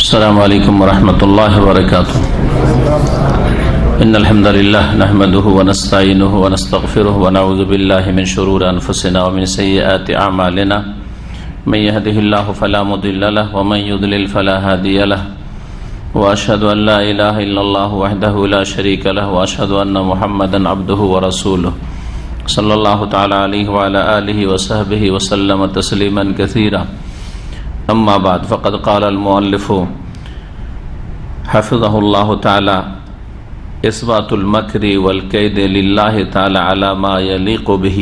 السلام عليكم ورحمة الله وبركاته. إن الحمد لله نحمده ونستعينه ونستغفره ونعوذ بالله من شرور أنفسنا ومن سيئات أعمالنا. من يهده الله فلا مضل له ومن يضلل فلا هادي له. وأشهد أن لا إله إلا الله وحده لا شريك له وأشهد أن محمدا عبده ورسوله صلى الله تعالى عليه وعلى آله وصحبه وسلم تسليما كثيرا. أما بعد فقد قال المؤلف حفظه الله تعالى: إثبات المكر والكيد لله تعالى على ما يليق به.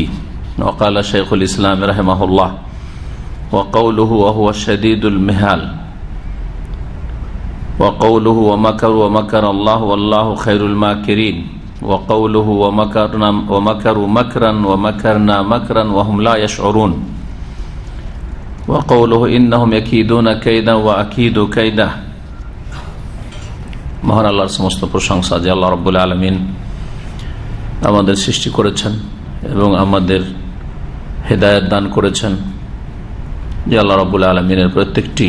وقال شيخ الإسلام رحمه الله: وقوله وهو الشديد المحال، وقوله ومكر الله والله خير الماكرين، وقوله ومكروا مكرا ومكرنا مكرا وهم لا يشعرون، وقوله إنهم يكيدون كيدا وأكيد كيدا. মহান আল্লাহর সমস্ত প্রশংসা যে আল্লাহ রাব্বুল আলামিন আমাদের সৃষ্টি করেছেন এবং আমাদের হেদায়েত দান করেছেন, যে আল্লাহ রাব্বুল আলামিনের প্রত্যেকটি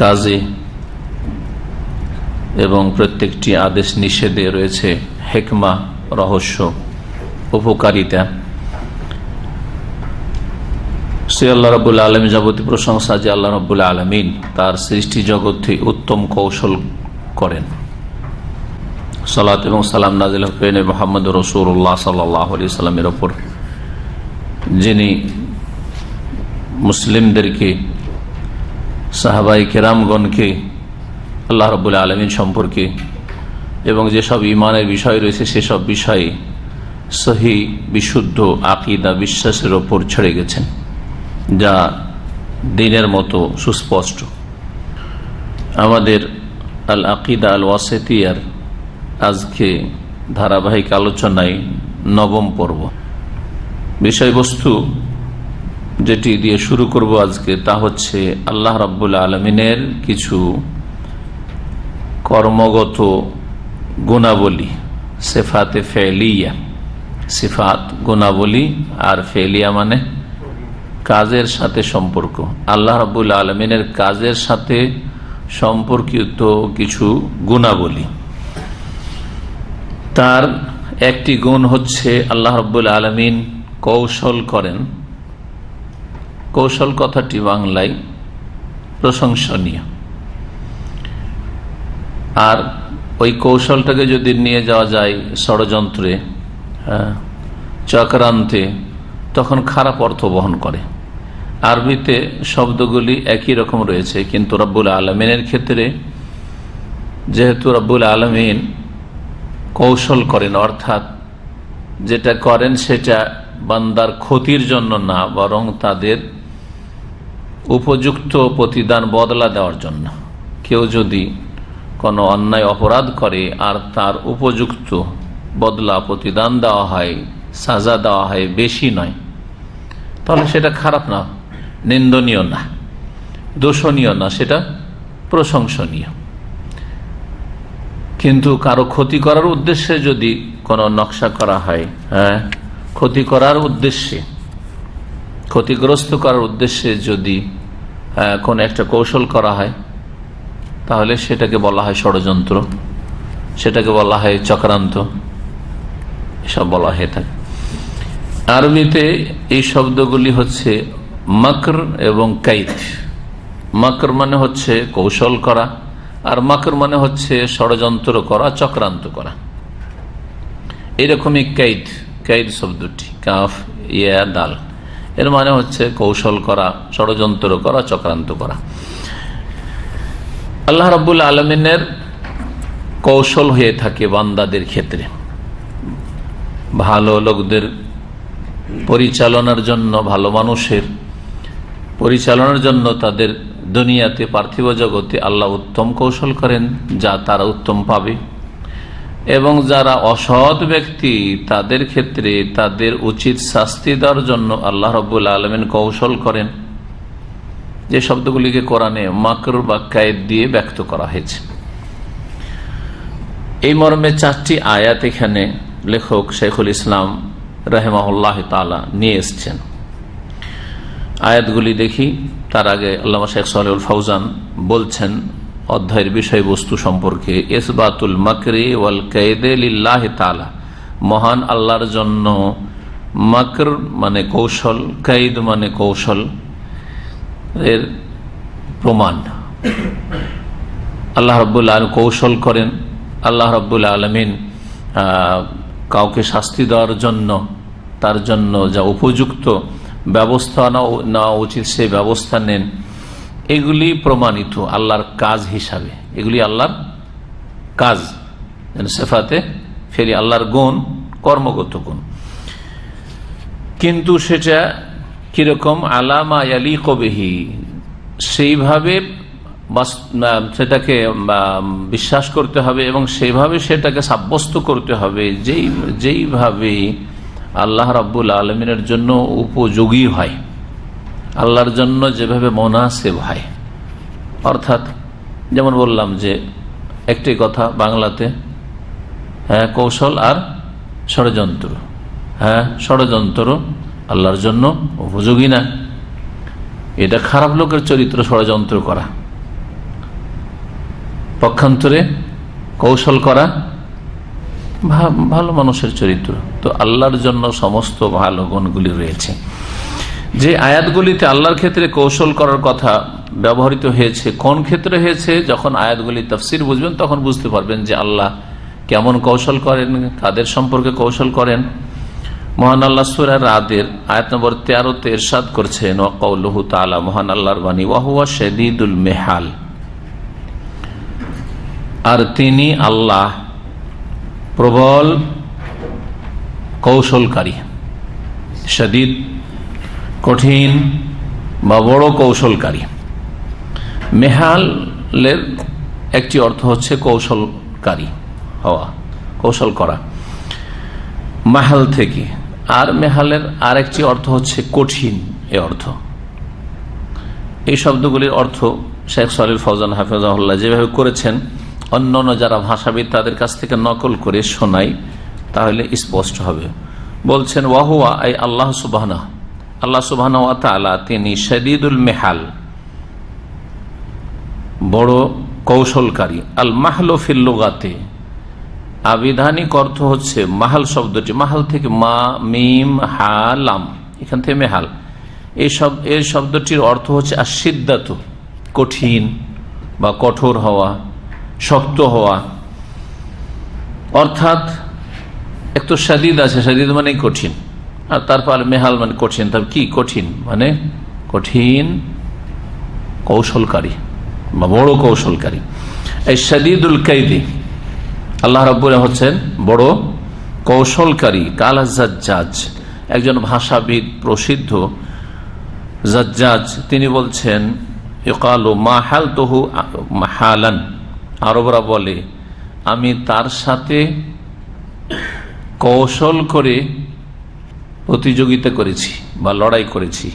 কাজে এবং প্রত্যেকটি আদেশ নিষেধে রয়েছে হিকমা, রহস্য, উপকারিতা। সে আল্লাহ রাব্বুল আলামিন যাবতীয় প্রশংসা যে আল্লাহ রাব্বুল আলামিন তার সৃষ্টি জগতে উত্তম কৌশল করেন। সালাত এবং সালাম নাযিল হোক মুহাম্মদ রাসূলুল্লাহ সাল্লাল্লাহু আলাইহি সাল্লামের উপর, যিনি মুসলিমদেরকে, সাহাবায়ে কেরামগণকে আল্লাহ রাব্বুল আলামিন সম্পর্কে এবং যেসব ঈমানের বিষয় রয়েছে সেসব বিষয়ে সহিহ বিশুদ্ধ আকীদা বিশ্বাসের উপর ছেড়ে গেছেন, যা দ্বীনের মতো সুস্পষ্ট। আমাদের আল আকিদা আল ওয়াসিতিয়ার আজকে ধারাবাহিক আলোচনায় নবম পর্ব। বিষয়বস্তু যেটি দিয়ে শুরু করব আজকে তা হচ্ছে আল্লাহ রাব্বুল আলামিনের কিছু কর্মগত গুণাবলী, সিফাতে ফেলিয়া। সিফাত গুণাবলী আর ফেলিয়া মানে কাজের সাথে সম্পর্ক। আল্লাহ রাব্বুল আলামিনের কাজের সাথে সম্পর্কিত কিছু গুণাবলী। তার একটি গুণ হচ্ছে আল্লাহ রাব্বুল আলামিন কৌশল করেন। কৌশল কথাটি বাংলায় প্রশংসনীয়। আর ওই কৌশলটাকে যদি নিয়ে যাওয়া যায় ষড়যন্ত্রে, চক্রান্তে, তখন খারাপ অর্থ বহন করে। আরবিতে শব্দগুলি একই রকম রয়েছে, কিন্তু রব্বুল আলামিনের ক্ষেত্রে যেহেতু রব্বুল আলামিন কৌশল করেন, অর্থাৎ যেটা করেন সেটা বান্দার ক্ষতির জন্য না, বরং তাদের উপযুক্ত প্রতিদান বদলা দেওয়ার জন্য। কেউ যদি কোনো অন্যায় অপরাধ করে আর তার উপযুক্ত বদলা প্রতিদান দেওয়া হয়, সাজা দেওয়া হয়, বেশি নয়, তাহলে সেটা খারাপ না, নিন্দনীয় না, দোষণীয় না, সেটা প্রশংসনীয়। কিন্তু কারো ক্ষতি করার উদ্দেশ্যে যদি কোনো নকশা করা হয়, ক্ষতি করার উদ্দেশ্যে, ক্ষতিগ্রস্ত করার উদ্দেশ্যে যদি কোন একটা কৌশল করা হয়, তাহলে সেটাকে বলা হয় ষড়যন্ত্র, সেটাকে বলা হয় চক্রান্ত, এসব বলা হয়ে থাকে। আরবিতে এই শব্দগুলি হচ্ছে মকর এবং কাইদ। মকর মানে হচ্ছে কৌশল করা, আর মকর মানে হচ্ছে ষড়যন্ত্র করা, চক্রান্ত করা। এইরকমই কাইদ, কাইদ শব্দটি কাফ ইয়া দাল, এর মানে হচ্ছে কৌশল করা, ষড়যন্ত্র করা, চক্রান্ত করা। আল্লাহ রাব্বুল আলামিনের কৌশল হয়ে থাকে বান্দাদের ক্ষেত্রে। ভালো লোকদের পরিচালনার জন্য, ভালো মানুষের পরিচালনার জন্য তাদের দুনিয়াতে, পার্থিব জগতে আল্লাহ উত্তম কৌশল করেন, যা তারা উত্তম পাবে। এবং যারা অসৎ ব্যক্তি তাদের ক্ষেত্রে তাদের উচিত শাস্তি দেওয়ার জন্য আল্লাহ রাব্বুল আলামিন কৌশল করেন, যে শব্দগুলিকে কোরআনে মাকর বা কায়েদ দিয়ে ব্যক্ত করা হয়েছে। এই মর্মে 4টি আয়াত এখানে লেখক শেখুল ইসলাম রাহিমাহুল্লাহ তাআলা নিয়ে এসছেন। আয়াতগুলি দেখি, তার আগে আল্লামা শেখ সালেহুল ফৌজান বলছেন অধ্যায়ের বিষয়বস্তু সম্পর্কে ইসবাতুল মাকরি ওয়াল কায়দে লিল্লাহি তাআলা, মহান আল্লাহর জন্য মাকর মানে কৌশল, কাইদ মানে কৌশল এর প্রমাণ। আল্লাহ রাব্বুল আলামিন কৌশল করেন, আল্লাহ রাব্বুল আলামিন কাউকে শাস্তি দেওয়ার জন্য তার জন্য যা উপযুক্ত ব্যবস্থা নেওয়া উচিত সেই ব্যবস্থা নেন। এগুলি প্রমাণিত আল্লাহর কাজ হিসাবে, এগুলি আল্লাহর কাজ, সিফাতে ফেরি আল্লাহর গুণ, কর্মগত গুণ। কিন্তু সেটা কিরকম, আলামা ইয়ালিকু বিহি, সেইভাবে সেটাকে বিশ্বাস করতে হবে এবং সেইভাবে সেটাকে সাব্যস্ত করতে হবে যেইভাবে আল্লাহ রাব্বুল আলামিনের জন্য উপযোগী হয়, আল্লাহর জন্য যেভাবে মুনাসিব হয়। অর্থাৎ যেমন বললাম যে একটি কথা বাংলাতে, কৌশল আর ষড়যন্ত্র। ষড়যন্ত্র আল্লাহর জন্য উপযোগী না, এটা খারাপ লোকের চরিত্র ষড়যন্ত্র করা। পক্ষান্তরে কৌশল করা ভালো মানুষের চরিত্র। তো আল্লাহর জন্য সমস্ত ভালো গুণগুলি রয়েছে। যে আয়াতগুলিতে আল্লাহর ক্ষেত্রে কৌশল করার কথা ব্যবহৃত হয়েছে, কোন ক্ষেত্রে হয়েছে, যখন আয়াতগুলি তাফসির বুঝবেন তখন বুঝতে পারবেন যে আল্লাহ কেমন কৌশল করেন, কাদের সম্পর্কে কৌশল করেন। মহান আল্লাহ সূরা রাদের আয়াত নম্বর 13-তে ইরশাদ করছেন, ওয়া কাউলুহু তাআলা, মহান আল্লাহর বাণী, ওয়া হুয়া শাদীদুল মিহাল, আর তিনি আল্লাহ প্রবল কৌশলকারী। শাদীদ কঠিন বা বড় কৌশলকারী। মেহালের একটি অর্থ হচ্ছে কৌশলকারী হওয়া, কৌশল করা, মাহাল থেকে। আর মেহালের আর একটি অর্থ হচ্ছে কঠিন, এ অর্থ। এই শব্দগুলির অর্থ শেখ সালিহ ফৌজান হাফিজাহুল্লাহ যেভাবে করেছেন, অন্যান্য যারা ভাষাবিদ তাদের কাছ থেকে নকল করে শোনাই তাহলে স্পষ্ট হবে। বলছেন ওয়াহুয়া আই আল্লাহ সুবহানাহু, আল্লাহ সুবহানাহু ওয়া তাআলা তিনি শাদীদুল মিহাল, বড় কৌশলকারী। আল মাহলু ফিল লুগাতে, আবিধানিক অর্থ হচ্ছে মাহাল শব্দটি, মাহাল থেকে মা মিম হা লাম, এখান থেকে মেহাল, এই শব্দটির অর্থ হচ্ছে আশিদ্দাতু, কঠিন বা কঠোর হওয়া, শক্ত হওয়া। অর্থাৎ এক তো শাদীদ আছে, শাদীদ মানে কঠিন, আর তারপর মেহাল মানে কঠিন। তার কি কঠিন মানে কঠিন কৌশলকারী বা বড় কৌশলকারী। এই শাদীদুল কাইদি, আল্লাহ রাব্বুল হচ্ছেন বড় কৌশলকারী। কালা জাজ্জাজ, একজন ভাষাবিদ প্রসিদ্ধ জাজ্জাজ, তিনি বলছেন ইকালু মাহালতুহু মাহালান, আরবরা বলে আমি তার সাথে কৌশল করে প্রতিযোগিতা করেছি বা লড়াই করেছি।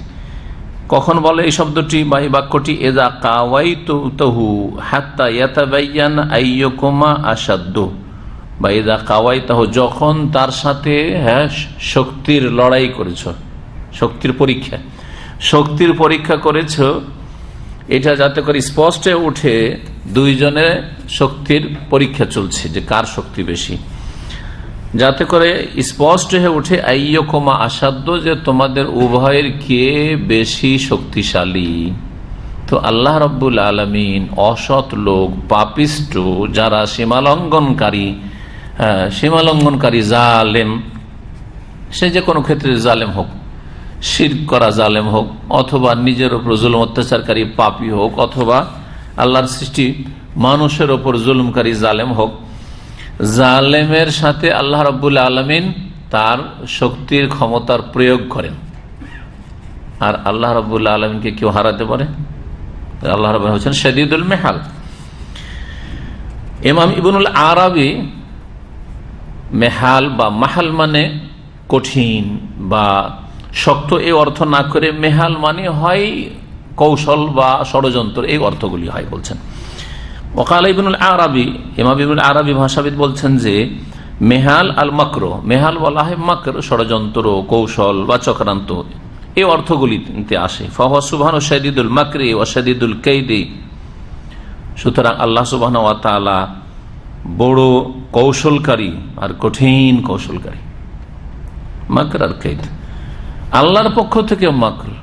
কখন বলে এই শব্দটি বা এই বাক্যটি, এযা কাওয়াইতুহু হাত্তা ইয়াতাবায়ান আইয়ুকুমা আশাদ্দু, বা এযা কাওয়াইতাহু, যখন তার সাথে শক্তির লড়াই করেছ, শক্তির পরীক্ষা করেছ, এটা যাতে করে স্পষ্ট উঠে দুইজনের শক্তির পরীক্ষা চলছে যে কার শক্তি বেশি, যাতে করে স্পষ্ট হয়ে উঠে আইয়ুকুমা আসাধ্য, যে তোমাদের উভয়ের কে বেশি শক্তিশালী। তো আল্লাহ রাব্বুল আলামিন অসৎ লোক, পাপিষ্ট, যারা সীমালঙ্ঘনকারী জালেম, সে যে কোনো ক্ষেত্রে জালেম হোক, শিরক করা জালেম হোক, অথবা নিজের উপর জুলুম অত্যাচারকারী পাপী হোক, অথবা আল্লাহর সৃষ্টি মানুষের ওপর জুলুমকারী জালেম হোক, জালেমের সাথে আল্লাহ রাব্বুল আলামিন তার শক্তির ক্ষমতার প্রয়োগ করেন। আর আল্লাহ রাব্বুল আলামিনকে কেউ হারাতে পারে? আল্লাহ রাব্বুল হচ্ছেন শাদীদুল মিহাল। ইমাম ইবনুল আরাবী মেহাল বা মাহাল মানে কঠিন বা শক্ত এই অর্থ না করে মেহাল মানে হয় কৌশল বা ষড়যন্ত্র, এই অর্থগুলি হয় বলছেন। ওয়াকাল ইবনুল আরাবী, ইমাম ইবনুল আরাবী ভাষাবিদ বলছেন যে মেহাল আল মাকর, মেহাল বলা হয় মাকর, ষড়যন্ত্র, কৌশল বা চক্রান্ত, এই অর্থগুলিতে আসে। ফাহুয়া সুবহানাহু শাদীদুল মাকরি ওয়া শাদীদুল কাইদি, সুতরাং আল্লাহ সুবহানাহু ওয়া তাআলা বড় কৌশলকারী আর কঠিন কৌশলকারী। মাকর আর কাইদ আল্লাহর পক্ষ থেকে, মাকর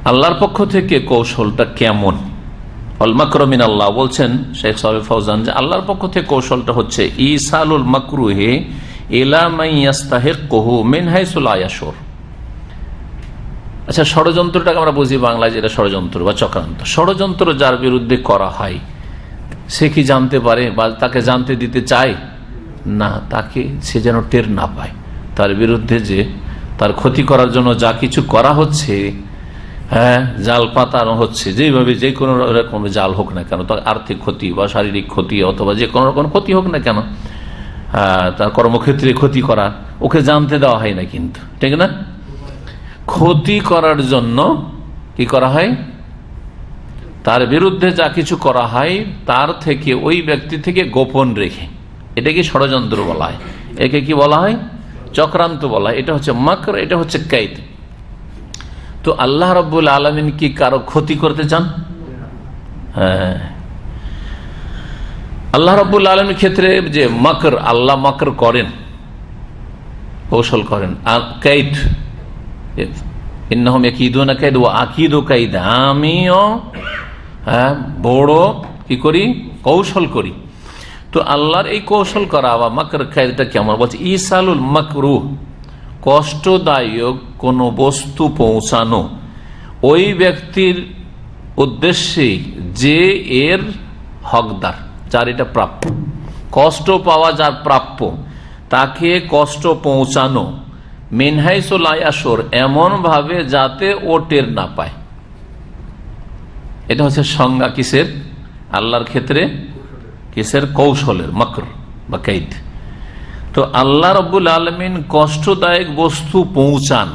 আল্লাহর পক্ষ থেকে কৌশলটা কেমন? আল মাকরু মিনাল্লাহ, বলছেন শেখ সালেহ ফাউজান যে আল্লাহর পক্ষ থেকে কৌশলটা হচ্ছে ইসালুল মাকরুহি ইলা মান ইয়াস্তাহিকুহু মিন হাইসু লা ইয়াশুর। আচ্ছা, ষড়যন্ত্রটাকে আমরা বুঝি বাংলায় যেটা ষড়যন্ত্র বা চক্রান্ত। ষড়যন্ত্র যার বিরুদ্ধে করা হয় সে কি জানতে পারে বা তাকে জানতে দিতে চায় না, তাকে সে যেন টের না পায়। তার বিরুদ্ধে যে তার ক্ষতি করার জন্য যা কিছু করা হচ্ছে, হ্যাঁ, জাল পাতানো হচ্ছে, যেভাবে যে কোনো রকম জাল হোক না কেন, তার আর্থিক ক্ষতি বা শারীরিক ক্ষতি অথবা যে কোনো রকম ক্ষতি হোক না কেন, তার কর্মক্ষেত্রে ক্ষতি করা, ওকে জানতে দেওয়া হয় না। কিন্তু ঠিক না, ক্ষতি করার জন্য কি করা হয়, তার বিরুদ্ধে যা কিছু করা হয় তার থেকে ওই ব্যক্তি থেকে গোপন রেখে, এটাকে ষড়যন্ত্র বলা হয়। একে কি বলা হয়? চক্রান্ত বলা হয়। এটা হচ্ছে মাকর, এটা হচ্ছে কাইদ। তো আল্লাহ রাব্বুল আলামিন কি কারো ক্ষতি করতে চান? হ্যাঁ, আল্লাহ রাব্বুল আলামিনের ক্ষেত্রে যে মাকর, আল্লাহ মাকর করেন, কৌশল করেন। আর কাইদ, ইন্নাহুম ইয়াকিদুনা কাইদ ওয়া আকিদু কাইদা, আমিও বড় কি করি, কৌশল করি। তো আল্লাহর এই কৌশল করা বা মাকর কাইদটা কেমন? বলছে ইসালুল মাকরুহ, কষ্টদায়ক কোন বস্তু পৌঁছানো ওই ব্যক্তির উদ্দেশ্যে যে এর হকদার, যার এটা প্রাপ্য, কষ্ট পাওয়া যার প্রাপ্য, তাকে কষ্ট পৌঁছানো মিন হাইসু লা ইয়াশুর, এমন ভাবে যাতে ও টের না পায়। এটা হচ্ছে সংজ্ঞা কিসের? আল্লাহর ক্ষেত্রে কিসের? কৌশলের, মাকর বা কাইদ। তো আল্লাহ রাব্বুল আলামিন কষ্টদায়ক বস্তু পৌঁছান,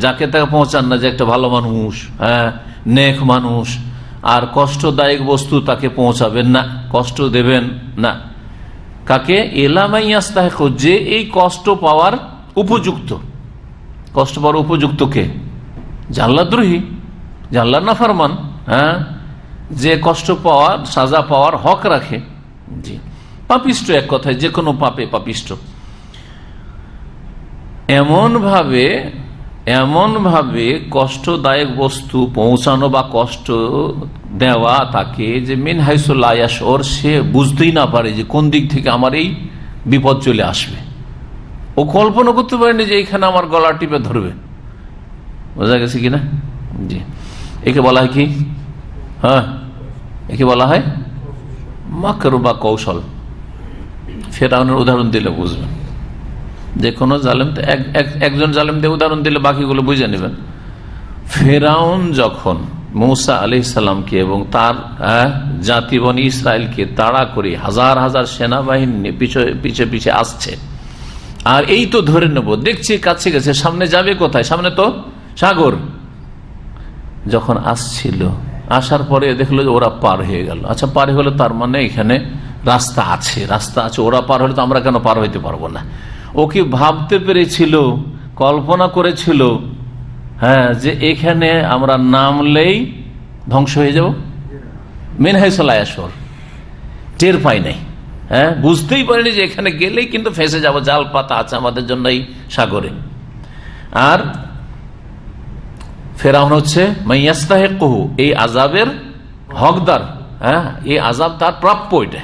যাকে তাকে পৌঁছান না যে একটা ভালো মানুষ, হ্যাঁ, নেক মানুষ, আর কষ্টদায়ক বস্তু তাকে পৌঁছাবেন না, কষ্ট দেবেন না। কাকে? ইলা মান ইয়াস্তাহিকু, যে এই কষ্ট পাওয়ার উপযুক্ত। কষ্ট পাওয়ার উপযুক্ত কে? যে আল্লাহদ্রোহী, যে আল্লাহর নাফরমান, হ্যাঁ, যে কষ্ট পাওয়ার, সাজা পাওয়ার হক রাখে। জি, পাপিষ্ট, এক কথায় যে কোনো পাপে পাপিষ্ট। এমন ভাবে কষ্টদায়ক বস্তু পৌঁছানো বা কষ্ট দেওয়া তাকে যে মিন হাইসু লা ইয়াশুর, সে বুঝতেই না পারে যে কোন দিক থেকে আমার এই বিপদ চলে আসবে। ও কল্পনা করতে পারেনি যে এইখানে আমার গলা টিপে ধরবে। বোঝা গেছে কিনা? জি, একে বলা হয় কি? হ্যাঁ, একে বলা হয় মাকর বা কৌশল। ফেরাউনের উদাহরণ দিলে বুঝবেন। যে কোনো জালেম, একজন জালেম দিয়ে উদাহরণ দিলে বাকিগুলো বুঝে নেবেন। ফেরাউন যখন মূসা আলাইহিস সালামকে এবং তার জাতি বনি ইসরায়েলকে তাড়া করে হাজার হাজার সেনাবাহিনী পিছে পিছে আসছে, আর এই তো ধরে নেব, দেখছি কাছে গেছে, সামনে যাবে কোথায়? সামনে তো সাগর। যখন আসছিল, আসার পরে দেখলো যে ওরা পার হয়ে গেল। আচ্ছা, পার হয়ে গেল, তার মানে এখানে রাস্তা আছে, ওরা পার হলে তো আমরা কেন পার হইতে পারবো না? ও কি ভাবতে পেরেছিল, কল্পনা করেছিল, হ্যাঁ, যে এখানে আমরা নামলেই ধ্বংস হয়ে যাব? মিন হাইসু লা ইয়াশুর, টের পাই নাই, হ্যাঁ, বুঝতেই পারিনি যে এখানে গেলেই কিন্তু ফেঁসে যাব, জাল পাতা আছে আমাদের জন্য এই সাগরে। আর ফেরাউন হচ্ছে মাইয়াস্তাহিকুহু, এই আযাবের হকদার, হ্যাঁ, এই আযাব তার প্রাপ্য, এটা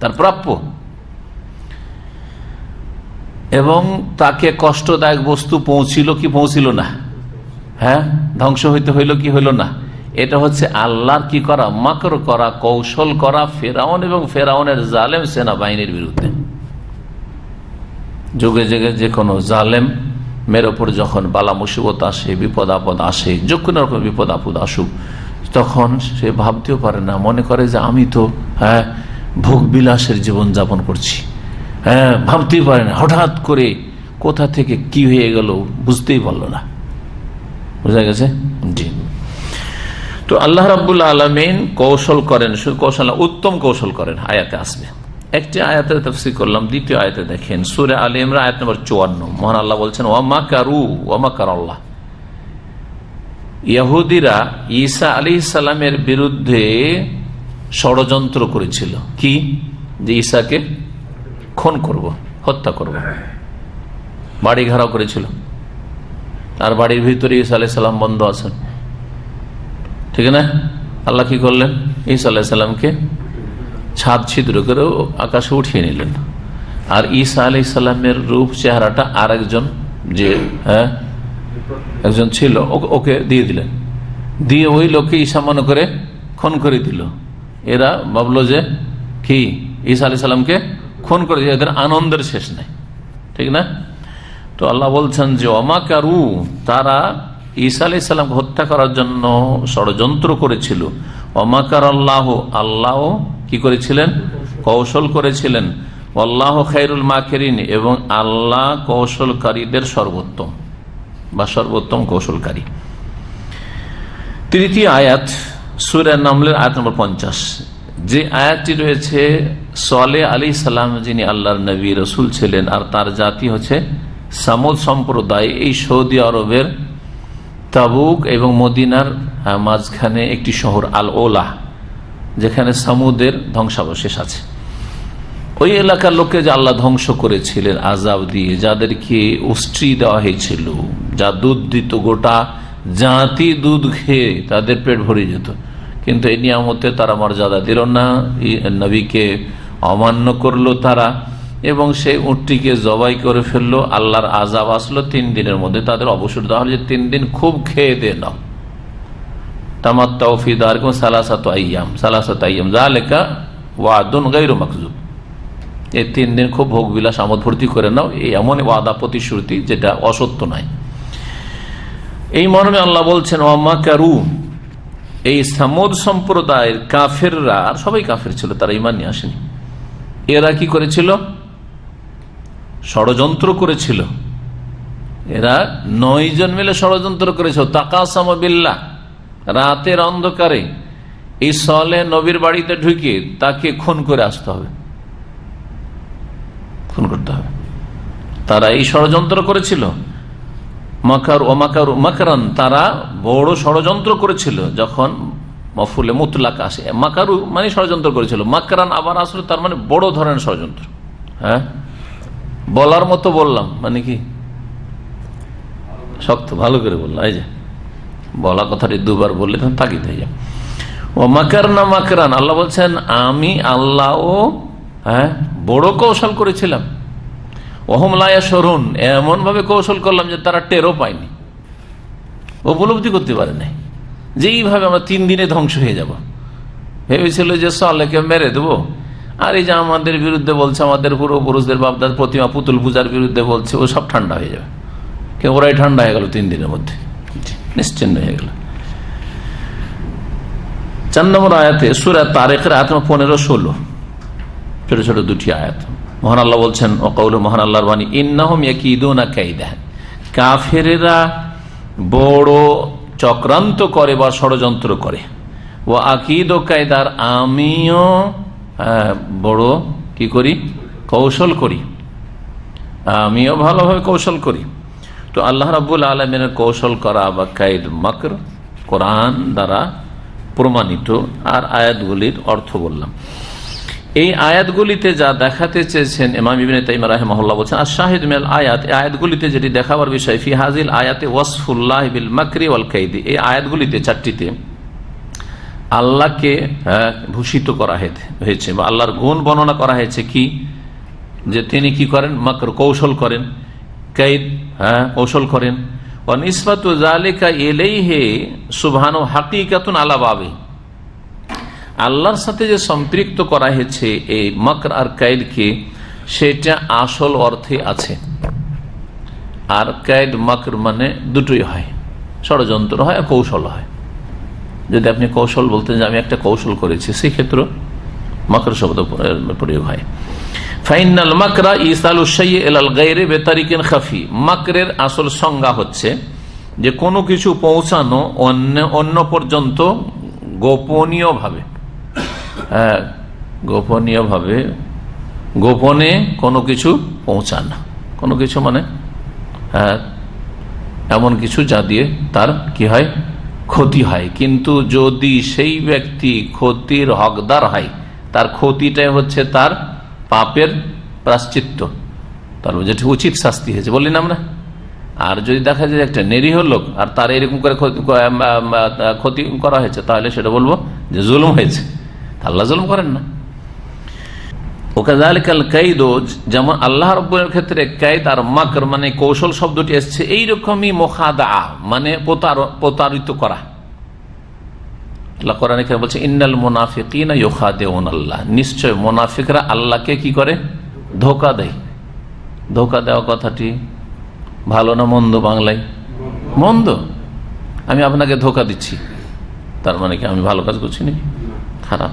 তার প্রাপ্য। এবং তাকে কষ্টদায়ক বস্তু পৌঁছিল কি পৌঁছিল না? হ্যাঁ, ধ্বংস হইতে হইল কি হইল না? এটা হচ্ছে আল্লাহর কি করা? মাকর করা, কৌশল করা ফেরাউন এবং ফেরাউনের জালেম সেনাবাহিনীর বিরুদ্ধে। যুগে যুগে যে কোনো জালেম মের ওপর যখন বালা মুসিবত আসে, বিপদ আপদ আসে, যে কোনো রকম বিপদ আপদ আসুক, তখন সে ভাবতেও পারে না, মনে করে যে আমি তো ভোগ বিলাসের জীবন যাপন করছি, ভাবতেই পারে না, হঠাৎ করে কোথা থেকে কি হয়ে গেল বুঝতেই পারলো না। বুঝা গেছে? জি। তো আল্লাহ রাব্বুল আলামিন কৌশল করেন, শুধু কৌশল না, উত্তম কৌশল করেন। আয়াতে আসবে, একটি আয়াতের তাফসীর করলাম, দ্বিতীয় আয়াতে দেখেন সূরা আলে ইমরান আয়াত নম্বর 54, মহান আল্লাহ বলছেন ওয়া মাকারু ওয়া মাকারাল্লাহ, ইহুদিরা ঈসা আলাইহিস সালামের বিরুদ্ধে ষড়যন্ত্র করেছিল কি, যে ঈসাকে খুন করব, হত্যা করব। বাড়ি ঘেরাও করেছিল, আর বাড়ির ভিতরে ঈসা আলাইহিস সালাম বন্ধ আছেন, ঠিক না? আল্লাহ কি করলেন? ঈসা আলাইহিস সালামকে ছাদ ছিদ্র করে আকাশে উঠিয়ে নিলেন, আর ঈসা আলাইহিস সালামের রূপ চেহারাটা আর একজন যে একজন ছিল ওকে দিয়ে দিলেন, দিয়ে ওই লোককে ঈসা মনে করে খুন করে দিল। এরা ভাবলো যে কি ঈসা আলাইহিস সালামকে খুন করে দিল, এদের আনন্দের শেষ নাই, ঠিক না? তো আল্লাহ বলছেন যে ওমাকারু, তারা ঈসা আলাইহিস সালামকে হত্যা করার জন্য ষড়যন্ত্র করেছিল। ওমাকার আল্লাহ, আল্লাহ কি করেছিলেন? কৌশল করেছিলেন। আল্লাহ খায়রুল মাকিরিন, এবং আল্লাহ কৌশলকারীদের সর্বোত্তম বা সর্বোত্তম কৌশলকারী। তৃতীয় আয়াত সূরা নামলের আয়াত নম্বর 50, যে আয়াতটি রয়েছে সালেহ আলাইহিস সালাম যিনি আল্লাহর নবী রাসূল ছিলেন, আর তার জাতি হচ্ছে সামুদ সম্প্রদায়। এই সৌদি আরবের তাবুক এবং মদিনার মাঝখানে একটি শহর আল ওলা, যেখানে সামুদের ধ্বংসাবশেষ আছে। ওই এলাকার লোককে যে আল্লাহ ধ্বংস করেছিলেন আযাব দিয়ে, যাদেরকে উষ্ট্রি দেওয়া হয়েছিল, যা দুধ দিত, গোটা জাতি দুধ খেয়ে তাদের পেট ভরে যেত, কিন্তু এই নিয়ামতে তারা মর্যাদা দিল না, নবীকে অমান্য করলো তারা, এবং সেই উটটিকে জবাই করে ফেললো। আল্লাহর আযাব আসলো 3 দিনের মধ্যে, তাদের অবসর দেওয়া হলো যে 3 দিন খুব খেয়ে দে নাও, তামাত্তাউ ফি দারিকুম সালাসাতু আইয়াম যালিকা ওয়াদুন গায়রু মাকযুব। এই 3 দিন খুব ভোগ বিলাস আমোদ ফুর্তি করে নাও, এই এমন ওয়াদা প্রতিশ্রুতি যেটা অসত্য নয়। এই মর্মে আল্লাহ বলছেন ওয়ামাকারু, এই সামুদ সম্প্রদায়ের কাফেররা, আর সবাই কাফের ছিল, তারা ঈমান নিয়ে আসেনি, এরা কি করেছিল? ষড়যন্ত্র করেছিল। এরা 9 জন মিলে ষড়যন্ত্র করেছিল। তাকাসামু বিল্লাহ, রাতের অন্ধকারে এই সালেহ নবীর বাড়িতে ঢুকে তাকে খুন করে আসতে হবে, খুন করতে হবে। তারা এই ষড়যন্ত্র করেছিল। মাকার ও মাকারু মাকরান, তারা বড় ষড়যন্ত্র করেছিল। যখন মফুলে মুতলাক আসে, মাকারু মানে ষড়যন্ত্র করেছিল, মাকরান আবার আসলে তার মানে বড় ধরনের ষড়যন্ত্র। হ্যাঁ, বলার মতো বললাম মানে কি শক্ত, ভালো করে বললাম। এই যে বলা কথাটি 2 বার বললে তখন তাকিদ হয়ে যায়। ও মাকারনা মাকরান, আল্লাহ বলছেন আমি আল্লাহ বড় কৌশল করেছিলাম। ওহম লা ইয়াশউরুন, এমন ভাবে কৌশল করলাম যে তারা টেরও পায়নি, উপলব্ধি করতে পারে নাই যে এইভাবে আমরা 3 দিনে ধ্বংস হয়ে যাব। ভেবেছিল যে সালেহকে মেরে দেবো, আর এই যে আমাদের বিরুদ্ধে বলছে, আমাদের পূর্বপুরুষদের বাপদাদ প্রতিমা পুতুল পূজার বিরুদ্ধে বলছে, ও সব ঠান্ডা হয়ে যাবে। কেউ ওরাই ঠান্ডা হয়ে গেল 3 দিনের মধ্যে, নিশ্চিন্ন হয়ে গেল। 4 নম্বর আয়াতে সূরা তারিকের আয়াত 15-16, ছোট ছোট 2টি আয়াত। মহান আল্লাহ বলছেন, ও কওলু, মহান আল্লাহর বাণী, ইন্নাহুম ইয়াকিদুনা কাইদা, কাফেরেরা বড় চক্রান্ত করে বা ষড়যন্ত্র করে। ও আকিদু কায়দার, আমিও বড় কি করি? কৌশল করি, আমিও ভালোভাবে কৌশল করি। তো আল্লাহ রাব্বুল আলামিনের কৌশল করা বা কায়দ মাকর কোরআন দ্বারা প্রমাণিত। আর আয়াতগুলির অর্থ বললাম। এই আয়াতগুলিতে যা দেখাতে চেয়েছেন ইমাম ইবনে তাইমিয়া রাহিমাহুল্লাহ বলছেন, আশ-শাহিদ মিনাল আয়াত, এই আয়াতগুলিতে যেটি দেখাবার বিষয়, ফি হাযিল আয়াতে ওয়াসফুল্লাহ বিল মাকরি ওয়াল কাইদি, এই আয়াতগুলিতে 4টিতে আল্লাহকে ভূষিত করা হয়েছে বা আল্লাহর গুণ বর্ণনা করা হয়েছে কি, যে তিনি কি করেন? মাকর, কৌশল করেন, কাইদ কৌশল করেন। ওয়া নিসবাতু যালিকা ইলাইহি সুবহানাহু হাকীকাতুন আলা বাবি, আল্লাহর সাথে যে সম্পৃক্ত করা হয়েছে এই মাকর আর কাইদকে, সেটা আসল অর্থে আছে। আর কাইদ মাকর মানে দুটোই হয়, ষড়যন্ত্র হয় আর কৌশল হয়। যদি আপনি কৌশল বলতেন যে আমি একটা কৌশল করেছি, সেই ক্ষেত্রে মাকর শব্দ প্রয়োগ হয়। ফাইনাল মাকরা ইসালু শাইই ইলাল গায়রি বিতারিকিন খাফি, মাকরের আসল সংজ্ঞা হচ্ছে যে কোনো কিছু পৌঁছানো অন্য পর্যন্ত গোপনীয়ভাবে, গোপনীয়ভাবে, গোপনে কোনো কিছু পৌঁছানো। কোনো কিছু মানে এমন কিছু যা দিয়ে তার কি হয়? ক্ষতি হয়, কিন্তু যদি সেই ব্যক্তি ক্ষতির হকদার হয়, তার ক্ষতিটাই হচ্ছে তার পাপের প্রায়শ্চিত্ত, তার যেটা উচিত শাস্তি হয়েছে বললেন আমরা। আর যদি দেখা যায় একটা নিরীহ লোক আর তার এরকম করে ক্ষতি করা হয়েছে, তাহলে সেটা বলবো যে জুলুম হয়েছে। আল্লাহ জুলুম করেন না। ওকাযালিকাল কাইদ, যেমন আল্লাহ রাব্বুল ক্ষেত্রে কাইদ আর মাকর মানে কৌশল শব্দটি এসেছে এইরকমই মুখাদা মানে প্রতারিত করা। আল্লাহ কোরআনে কারীমে বলছে ইন্নাল মুনাফিকিনা ইউখাদিউনাল্লাহ, নিশ্চয় মুনাফিকরা আল্লাহকে কি করে? ধোঁকা দেয়। ধোঁকা দেওয়া কথাটি ভালো না মন্দ? বাংলায় মন্দ। আমি আপনাকে ধোঁকা দিচ্ছি, তার মানে কি আমি ভালো কাজ করছি নাকি? খারাপ।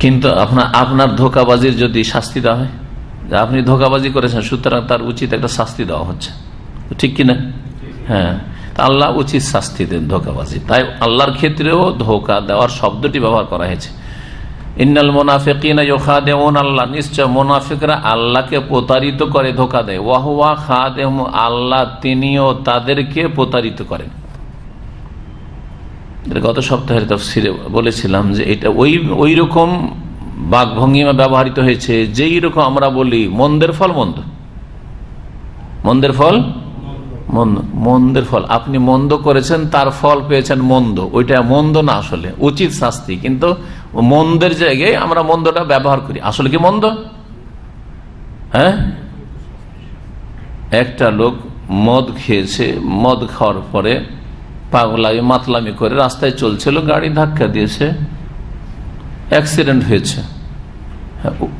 কিন্তু আপনার ধোঁকাবাজির যদি শাস্তি দেওয়া হয়, আপনি ধোঁকাবাজি করেছেন, সুতরাং তার উচিত একটা শাস্তি দেওয়া হচ্ছে, ঠিক কিনা? হ্যাঁ, আল্লাহ উচিত শাস্তি দেন ধোঁকাবাজি। তাই আল্লাহর ক্ষেত্রেও ধোঁকা দেওয়ার শব্দটি ব্যবহার করা হয়েছে। ইন্নাল মুনাফিকিনা ইউখাদিউন আল্লাহ, নিশ্চয় মুনাফিকরা আল্লাহকে প্রতারিত করে, ধোঁকা দেয়। ওয়া হুয়া খাদিউহুম, আল্লাহ তিনিও তাদেরকে প্রতারিত করেন। গত সপ্তাহের তাফসীরে বলেছিলাম যে এটা ওই রকম বাকভঙ্গিমা ব্যবহৃত হয়েছে যেই রকম আমরা বলি মন্দের ফল মন্দ, মন্দের ফল মন্দ, মন্দের ফল আপনি মন্দ করেছেন, তার ফল পেয়েছেন মন্দ, ওইটা মন্দ না, আসলে উচিত শাস্তি। কিন্তু মন্দের জায়গায় আমরা মন্দটা ব্যবহার করি, আসলে কি মন্দ? হ্যাঁ, একটা লোক মদ খেয়েছে, মদ খাওয়ার পরে পাগলামি মাতলামি করে রাস্তায় চলছিল, গাড়ি ধাক্কা দিয়েছে, অ্যাক্সিডেন্ট হয়েছে,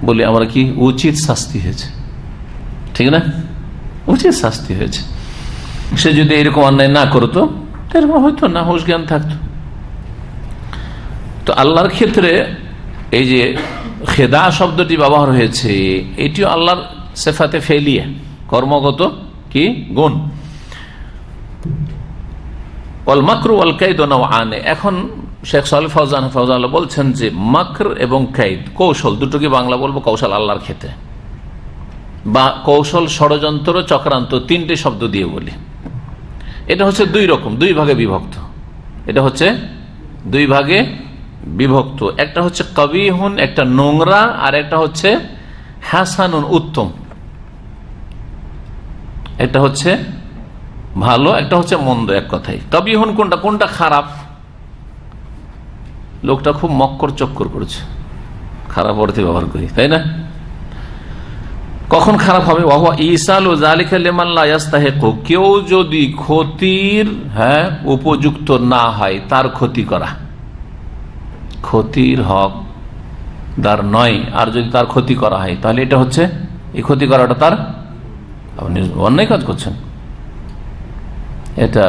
বলি আমরা কি উচিত শাস্তি হয়েছে, ঠিক না? উচিত শাস্তি হয়েছে। সে যদি এরকম অন্যায় না করতো এরকম হয়তো না, হুঁশ জ্ঞান থাকতো। তো আল্লাহর ক্ষেত্রে এই যে খেদা শব্দটি ব্যবহার হয়েছে, এটিও আল্লাহর সিফাতে ফেলিয়া, কর্মগত কি গুণ। ওয়াল মাকরু ওয়াল কাইদ নাওআন। এখন শেখ সালেহ ফাওজান হাফিজাহুল্লাহ বলছেন যে মাকর এবং কাইদ, কৌশল, দুটোকে বাংলা বলবো কৌশল আল্লাহর ক্ষেত্রে, বা কৌশল, ষড়যন্ত্র, চক্রান্ত, তিনটে শব্দ দিয়ে বলি। এটা হচ্ছে দুই রকম, দুই ভাগে বিভক্ত। এটা হচ্ছে দুই ভাগে বিভক্ত। একটা হচ্ছে কবিহুন, একটা নোংরা, আর একটা হচ্ছে হাসানুন, উত্তম। একটা হচ্ছে ভালো, একটা হচ্ছে মন্দ। এক কথায় কবিহুন কোনটা? কোনটা খারাপ? লোকটা খুব মক্কর চক্কর করেছে, খারাপ অর্থে ব্যবহার করি, তাই না? কখন খারাপ হবে? কেউ যদি ক্ষতির উপযুক্ত না হয়, তার ক্ষতি করা, ক্ষতির হকদার নয়, আর যদি তার ক্ষতি করা হয়, তাহলে এটা হচ্ছে, এই ক্ষতি করাটা তার, আপনি অন্যায় কাজ করছেন। এটা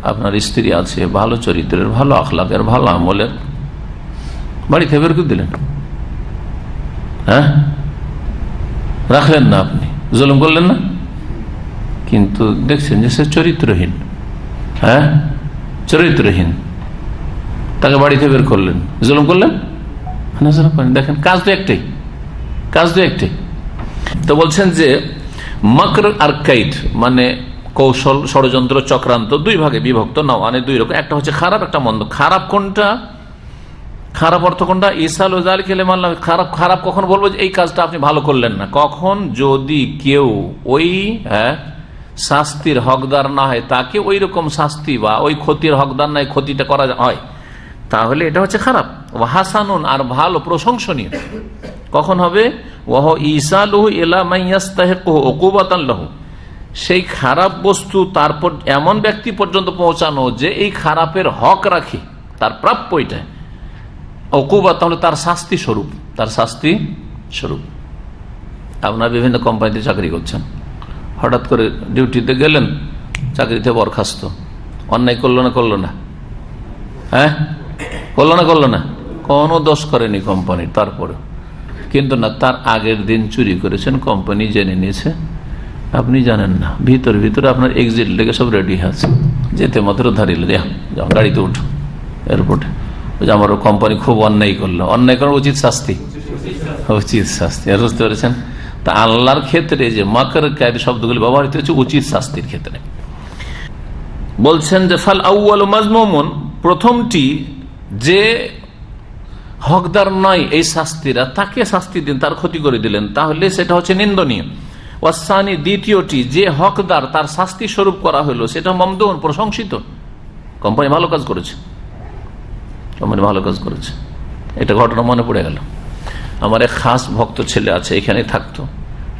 আপনার স্ত্রী আছে, ভালো চরিত্রের, ভালো আখলাকের, ভালো আমলের, বাড়িতে বের করে দিলেন, হ্যাঁ, রাখলেন না, আপনি জুলুম করলেন না, কিন্তু দেখছেন যে সে চরিত্রহীন, হ্যাঁ, চরিত্রহীন, তাকে বাড়িতে বের করলেন, জুলুম করলেন না? জুলুম করেন। দেখেন, কাজ তো একটাই, কাজ তো একটাই। তো বলছেন যে মাকর আর কাইদ মানে কৌশল, ষড়যন্ত্র, চক্রান্ত, দুই ভাগে বিভক্ত। নাও মানে দুই রকম, একটা হচ্ছে খারাপ, একটা মন্দ। খারাপ কোনটা? খারাপ অর্থ কোনটা? ইসাল ও জাল খেলে মানলাম। খারাপ, খারাপ কখন বলবো? এই কাজটা আপনি ভালো করলেন না। কখন? যদি কেউ ওই শাস্তির হকদার না হয়, তাকে ওই রকম শাস্তি বা ওই ক্ষতির হকদার নাই, ক্ষতিটা করা হয়, তাহলে এটা হচ্ছে খারাপ। হাসানুন, আর ভালো, প্রশংসনীয়। কখন হবে? ওয়াহ ইসালুহু ইলা মান ইস্তাহিকুহু উকুবাতান লাহু, সেই খারাপ বস্তু তারপর এমন ব্যক্তি পর্যন্ত পৌঁছানো যে এই খারাপের হক রাখে, তার প্রাপ্য এটা। উকুবা তাহলে তার শাস্তি স্বরূপ, তার শাস্তি স্বরূপ। আপনার বিভিন্ন কোম্পানিতে চাকরি করছেন, হঠাৎ করে ডিউটিতে গেলেন, চাকরিতে বরখাস্ত, অন্যায় করলো না? করলো না? হ্যাঁ, করলো না? করলো না? কোনো দোষ করেনি কোম্পানির, তারপরে কিন্তু না, তার আগের দিন চুরি করেছেন, কোম্পানি জেনে নিয়েছে, আপনি জানেন না। ভিতরে আপনার এক্সিট লেগে সব রেডি আছে, যেতে মাত্র ধারিল, যাও গাড়িতে উঠো এয়ারপোর্টে, আমার কোম্পানি খুব অন্যায় করলো। অন্যায় করার উচিত শাস্তি, উচিত শাস্তি। বুঝতে পেরেছেন? তা আল্লাহর ক্ষেত্রে যে মাকর কায়দ শব্দগুলি ব্যবহৃত হচ্ছে উচিত শাস্তির ক্ষেত্রে। বলছেন যে ফাল আউয়ালু মাজমুমুন, প্রথমটি যে হকদার নয় এই শাস্তিরা, তাকে শাস্তি দিন, তার ক্ষতি করে দিলেন, তাহলে সেটা হচ্ছে নিন্দনীয়। ওয়াসানি, দ্বিতীয়টি যে হকদার তার শাস্তি স্বরূপ করা হলো সেটা মামদুন, প্রশংসিত। কোম্পানি ভালো কাজ করেছে, কোম্পানি ভালো কাজ করেছে। এটা ঘটনা মনে পড়ে গেল। আমার এক খাস ভক্ত ছেলে আছে, এখানে থাকতো,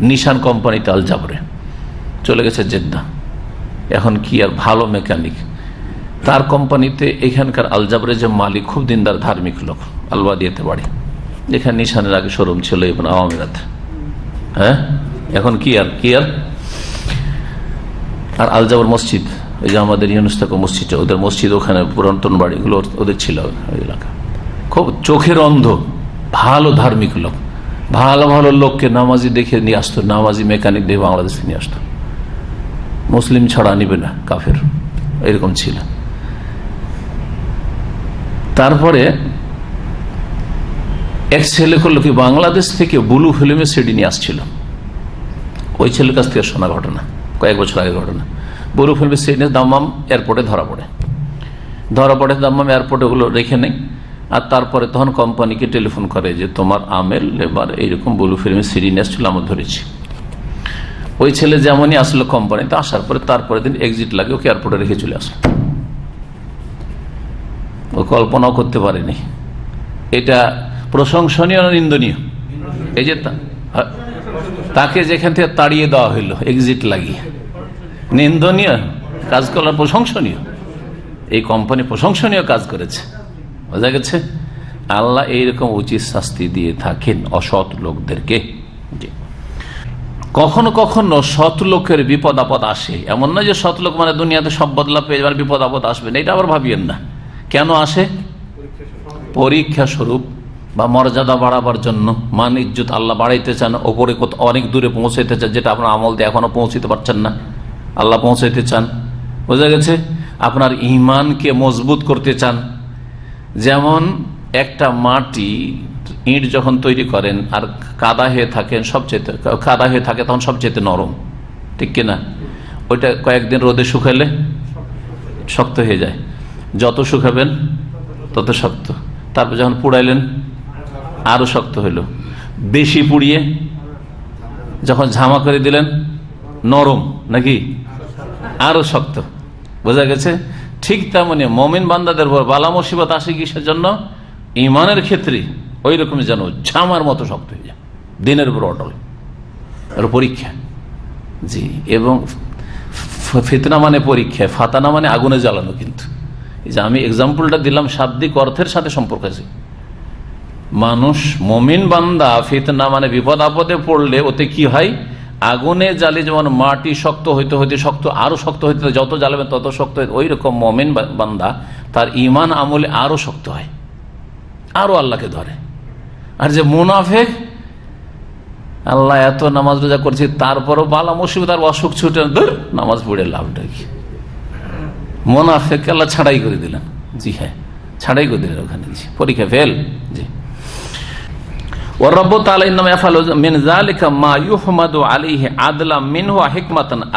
নিশান কোম্পানিতে আল জাবরে, চলে গেছে জেদ্দা, এখন কি আর ভালো মেকানিক। তার কোম্পানিতে এখানকার আল জাবরে যে মালিক খুব দিনদার ধার্মিক লোক, আলবাদিয়াতে বাড়ি, এখানে নিশানের আগে শোরুম ছিল এবং আওয়ামিরাত। হ্যাঁ, এখন কি আর আর আল জাবর মসজিদ, এই যে আমাদের ইউনুস্তাক মসজিদটা, ওদের মসজিদ ওখানে পুরাতন বাড়িগুলো ওদের ছিল ওই এলাকা। খুব চোখের অন্ধ, ভালো ধার্মিক লোক, ভালো ভালো লোককে নামাজি দেখে নিয়ে আসতো, নামাজি মেকানিক দেখে বাংলাদেশে নিয়ে আসতো, মুসলিম ছাড়া নিবে না, কাফের, এরকম ছিল। তারপরে এক ছেলে করলো কি, বাংলাদেশ থেকে ব্লু ফিল্মে সিডি নিয়ে আসছিল। ওই ছেলের কাছ থেকে শোনা ঘটনা, কয়েক বছর আগে ঘটনা। ব্লু ফিল্মে সিডি নিয়ে দাম্মাম এয়ারপোর্টে ধরা পড়ে, দাম্মাম এয়ারপোর্টে ওগুলো রেখে নেই। আর তারপরে তখন কোম্পানিকে টেলিফোন করে যে তোমার আমেল লেবার এইরকম ব্লু ফিল্মে সিডি নিয়ে আসছিল, আমরা ধরেছি। ওই ছেলে যেমনই আসলো কোম্পানিতে, আসার পরে তারপরে দিন এক্সিট লাগে, ওকে এয়ারপোর্টে রেখে চলে আসলো। ও কল্পনাও করতে পারেনি। এটা প্রশংসনীয় না নিন্দনীয়? এই যে তাকে যেখান থেকে তাড়িয়ে দেওয়া হইলো এক্সিট লাগিয়ে, নিন্দনীয় কাজ করলাম, প্রশংসনীয়। এই কোম্পানি প্রশংসনীয় কাজ করেছে, বোঝা গেছে। আল্লাহ এইরকম উচিত শাস্তি দিয়ে থাকেন অসৎ লোকদেরকে। কখনো কখনো সৎ লোকের বিপদ আপদ আসে, এমন না যে সৎ লোক মানে দুনিয়াতে সব বদলা পেয়ে যাবার, বিপদ আপদ আসবে না, এটা আবার ভাবিয়েন না। কেন আসে? পরীক্ষা স্বরূপ বা মর্যাদা বাড়াবার জন্য, মান ইজ্জত আল্লাহ বাড়াইতে চান, ওপরে অনেক দূরে পৌঁছাইতে চান, যেটা আপনার আমল দিয়ে এখনো পৌঁছতে পারছেন না, আল্লাহ পৌঁছাইতে চান, বোঝা গেছে। আপনার ইমানকে মজবুত করতে চান। যেমন একটা মাটি ইট যখন তৈরি করেন আর কাদা হয়ে থাকেন, কাদা হয়ে থাকে তখন সবচেয়ে নরম, ঠিক কিনা? ওইটা কয়েকদিন রোদে শুকাইলে শক্ত হয়ে যায়, যত শুকাবেন তত শক্ত। তারপর যখন পুড়াইলেন আরো শক্ত হইল, বেশি পুড়িয়ে যখন ঝামা করে দিলেন নরম, নাকি আরো শক্ত, বোঝা গেছে। ঠিক তেমনি মুমিন বান্দাদের উপর বালা মুসিবত আসে কিসের জন্য? ইমানের ক্ষেত্রে ওই রকম যেন ঝামার মতো শক্ত হয়ে যায়, দিনের উপর অটল। পরীক্ষা, জি। এবং ফিতনা মানে পরীক্ষা, ফাতানা মানে আগুনে জ্বালানো। কিন্তু এই যে আমি এক্সাম্পলটা দিলাম শাব্দিক অর্থের সাথে সম্পর্ক আছে। মানুষ মুমিন বান্দা ফিতনা মানে বিপদ আপদে পড়লে ওতে কি হয়? আগুনে জ্বালে যেমন মাটি শক্ত হইতে হইতে শক্ত, আরো শক্ত হইতে, যত জ্বালাবেন তত শক্ত হয়। ওই রকম মুমিন বান্দা তার ইমান আমলে আরো শক্ত হয়, আরো আল্লাহকে ধরে। আর যে মুনাফিক, আল্লাহ এত নামাজ রোজা করছে তারপরও বালা মুসিবত আর অসুখ ছুটে, নামাজ পড়ে লাভটা কি? মুনাফিক আল্লাহ ছাড়াই করে দিলেন। জি হ্যাঁ, ছাড়াই করে দিলেন ওখানে, পরীক্ষা ফেল। জি।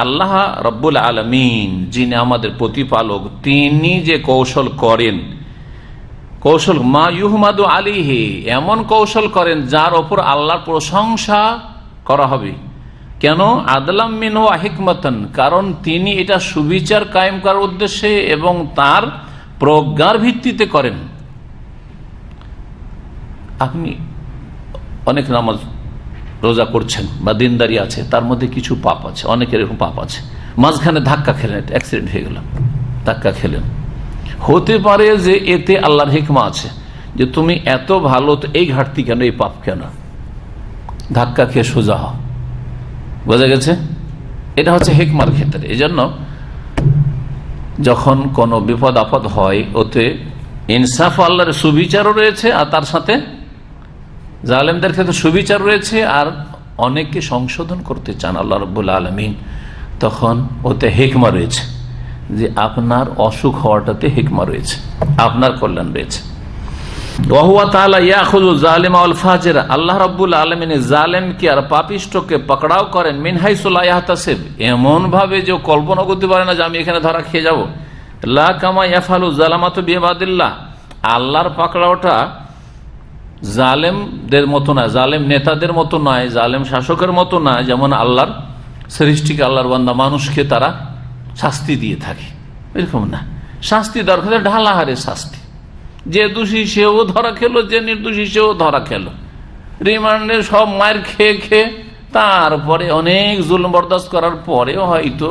আল্লাহ রব্বুল আলামিন যিনি আমাদের প্রতিপালক, তিনি যে কৌশল করেন, কৌশল মা ইউহমাদু আলাইহি, এমন কৌশল করেন যার ওপর আল্লাহর প্রশংসা করা হবে। কেন? আদলাম মিনহু হিকমাতান, কারণ তিনি এটা সুবিচার কায়েম করার উদ্দেশ্যে এবং তার প্রজ্ঞার ভিত্তিতে করেন। আপনি অনেক নামাজ রোজা করছেন বা দিনদারি আছে, তার মধ্যে কিছু পাপ আছে, অনেকের এরকম পাপ আছে। মাঝখানে ধাক্কা খেলেন, অ্যাক্সিডেন্ট হয়ে গেল, ধাক্কা খেলেন, হতে পারে যে এতে আল্লাহর হিকমা আছে যে তুমি এত ভালো, তো এই ঘাটতি কেন, এই পাপ কেন? ধাক্কা খেয়ে সোজা হও, বোঝা গেছে। এটা হচ্ছে হিকমার ক্ষেত্রে। এই জন্য যখন কোনো বিপদ আপদ হয়, ওতে ইনসাফ আল্লাহর সুবিচারও রয়েছে, আর তার সাথে জালেমদের ক্ষেত্রে সুবিচার রয়েছে, আর অনেককে সংশোধন করতে চান আল্লাহ রাব্বুল আলামিন, তখন ওতে হিকমা রয়েছে যে আপনার অসুখ হওয়াটাতে হিকমা রয়েছে, আপনার কল্যাণ রয়েছে। আল্লাহ রাব্বুল আলামিন জালেমকে আর পাপিষ্ঠকে পাকড়াও করেন মিন হাইসু লা ইয়াহতাসিব, এমন ভাবে যে কল্পনা করতে পারে না যে আমি এখানে ধরা খেয়ে যাব, লা কামা ইয়াফালু যালামাতু বিইবাদিল্লাহ, আল্লাহর পাকড়াওটা জালেমদের মতো নয়, জালেম নেতাদের মতো নয়, জালেম শাসকের মতো নয়। যেমন আল্লাহর সৃষ্টিকে, আল্লাহর বান্দা মানুষকে তারা শাস্তি দিয়ে থাকে, এরকম না। শাস্তি দরকার ঢালাহারে শাস্তি, যে দোষী সেও ধরা খেলো, যে নির্দোষী সেও ধরা খেলো। রিমান্ডে সব মায়ের খেয়ে খেয়ে তারপরে অনেক জুলুম বরদাস্ত করার পরেও হয়তো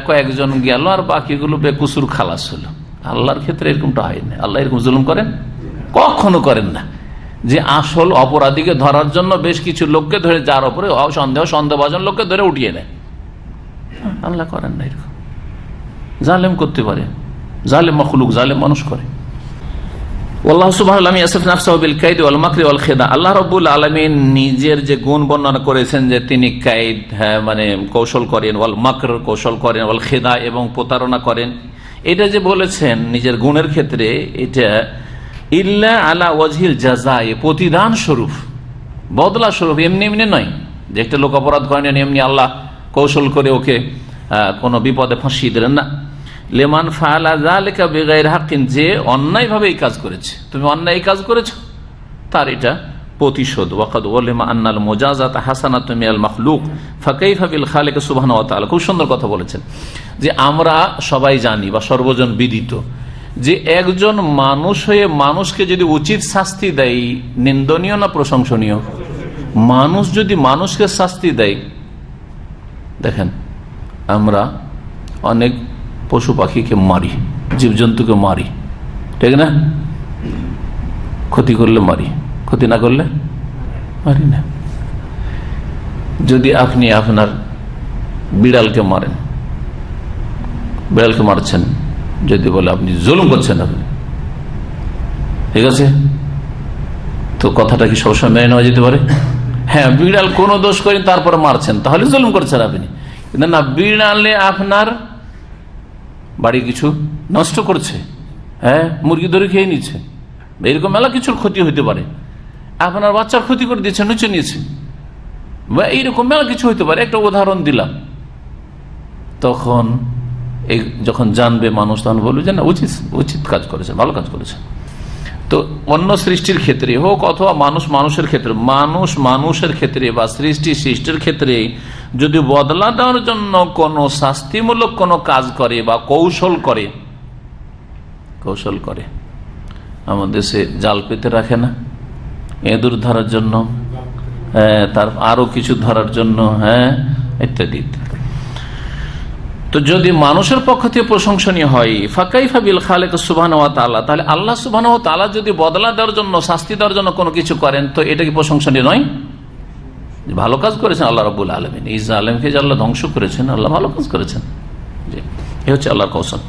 কয়েকজন গেল আর বাকিগুলো বেকুসুর খালাস হলো। আল্লাহর ক্ষেত্রে এরকমটা হয় না। আল্লাহ এরকম জুলুম করেন? কখনো করেন না। যে আসল অপরাধীকে ধরার জন্য বেশ কিছু লোককে ধরে, যার উপরে সন্দেহভাজন লোককে ধরে উঠিয়ে নেয়, আল্লাহ করেন না এরকম। জালেম করতে পারে, জালেম মখলুক, জালেম মানুষ করে। আল্লাহ রাব্বুল আলামিন নিজের যে গুণ বর্ণনা করেছেন যে তিনি কাইদ, মানে কৌশল করেন, ওয়াল মাকর কৌশল করেন, ওয়াল খেদা এবং প্রতারণা করেন, এটা যে বলেছেন নিজের গুণের ক্ষেত্রে, এটা ইল্লা আলা ওয়াজহিল জাযাই, প্রতিদান স্বরূপ, বদলা স্বরূপ, এমনি এমনি নয় যে একটা লোক অপরাধ করেন এমনি আল্লাহ কৌশল করে ওকে কোনো বিপদে ফাঁসিয়ে দিলেন না। লেমান ফাআলা যালিকা বিগাইরি হাক্কিন, যে অন্যায়ভাবে এই কাজ করেছে, তুমি অন্যায় এই কাজ করেছো, তার এটা প্রতিশোধ। ওয়াকাদ ওয়ালিমা আন্নাল মুজাযাতা হাসানাতুম মিনাল মাখলুক ফাকাইফা বিল খালিক সুবহানাহু ওয়া তাআলা। খুব সুন্দর কথা বলেছেন যে আমরা সবাই জানি বা সর্বজন বিদিত যে একজন মানুষ হয়ে মানুষকে যদি উচিত শাস্তি দেয়, নিন্দনীয় না প্রশংসনীয়? মানুষ যদি মানুষকে শাস্তি দেয়, দেখেন আমরা অনেক পশু পাখিকে মারি, জীবজন্তুকে মারি, ঠিক না? ক্ষতি করলে মারি, ক্ষতি না করলে মারি না। যদি আপনি আপনার বিড়ালকে মারেন, বিড়ালকে মারছেন, যদি বলে আপনি জুলুম করছেন, আপনি ঠিক আছে, তো কথাটা কি সবসময় মেনে নেওয়া যেতে পারে? হ্যাঁ, বিড়াল কোনো দোষ করেন তারপরে মারছেন, তাহলে জুলুম করছেন আপনি। কিন্তু না, বিড়ালে আপনার বাড়ি কিছু নষ্ট করছে, হ্যাঁ, মুরগি ধরে খেয়ে নিচ্ছে, এরকম মেলা কিছুর ক্ষতি হইতে পারে, আপনার বাচ্চার ক্ষতি করে দিচ্ছে, নুচে নিয়েছে, বা এইরকম মেলা কিছু হইতে পারে। একটা উদাহরণ দিলাম। তখন যখন জানবে মানুষ, তখন বলবে যে না, উচিত কাজ করেছেন, ভালো কাজ করেছেন। তো অন্য সৃষ্টির ক্ষেত্রে হোক অথবা মানুষের ক্ষেত্রে, মানুষের ক্ষেত্রে বা সৃষ্টির ক্ষেত্রে যদি বদলা দেওয়ার জন্য কোনো শাস্তিমূলক কোনো কাজ করে বা কৌশল করে, আমাদের দেশে জাল পেতে রাখে না, এঁদুর ধরার জন্য, তার আরো কিছু ধরার জন্য, হ্যাঁ, ইত্যাদি। তো যদি মানুষের পক্ষ থেকে প্রশংসনীয় হয়, ফাকাইফা বিল খালিক সুবহানাহু ওয়া তাআলা, তাহলে আল্লাহ সুবহানাহু ওয়া তাআলা যদি বদলা দেওয়ার জন্য, শাস্তি দেওয়ার জন্য কোনো কিছু করেন, তো এটা কি প্রশংসনীয় নয়? ভালো কাজ করেছেন আল্লাহ রাব্বুল আলামিন, এই জালেমকে যে আল্লাহ ধ্বংস করেছেন, আল্লাহ ভালো কাজ করেছেন। এই হচ্ছে আল্লাহর কৌশল।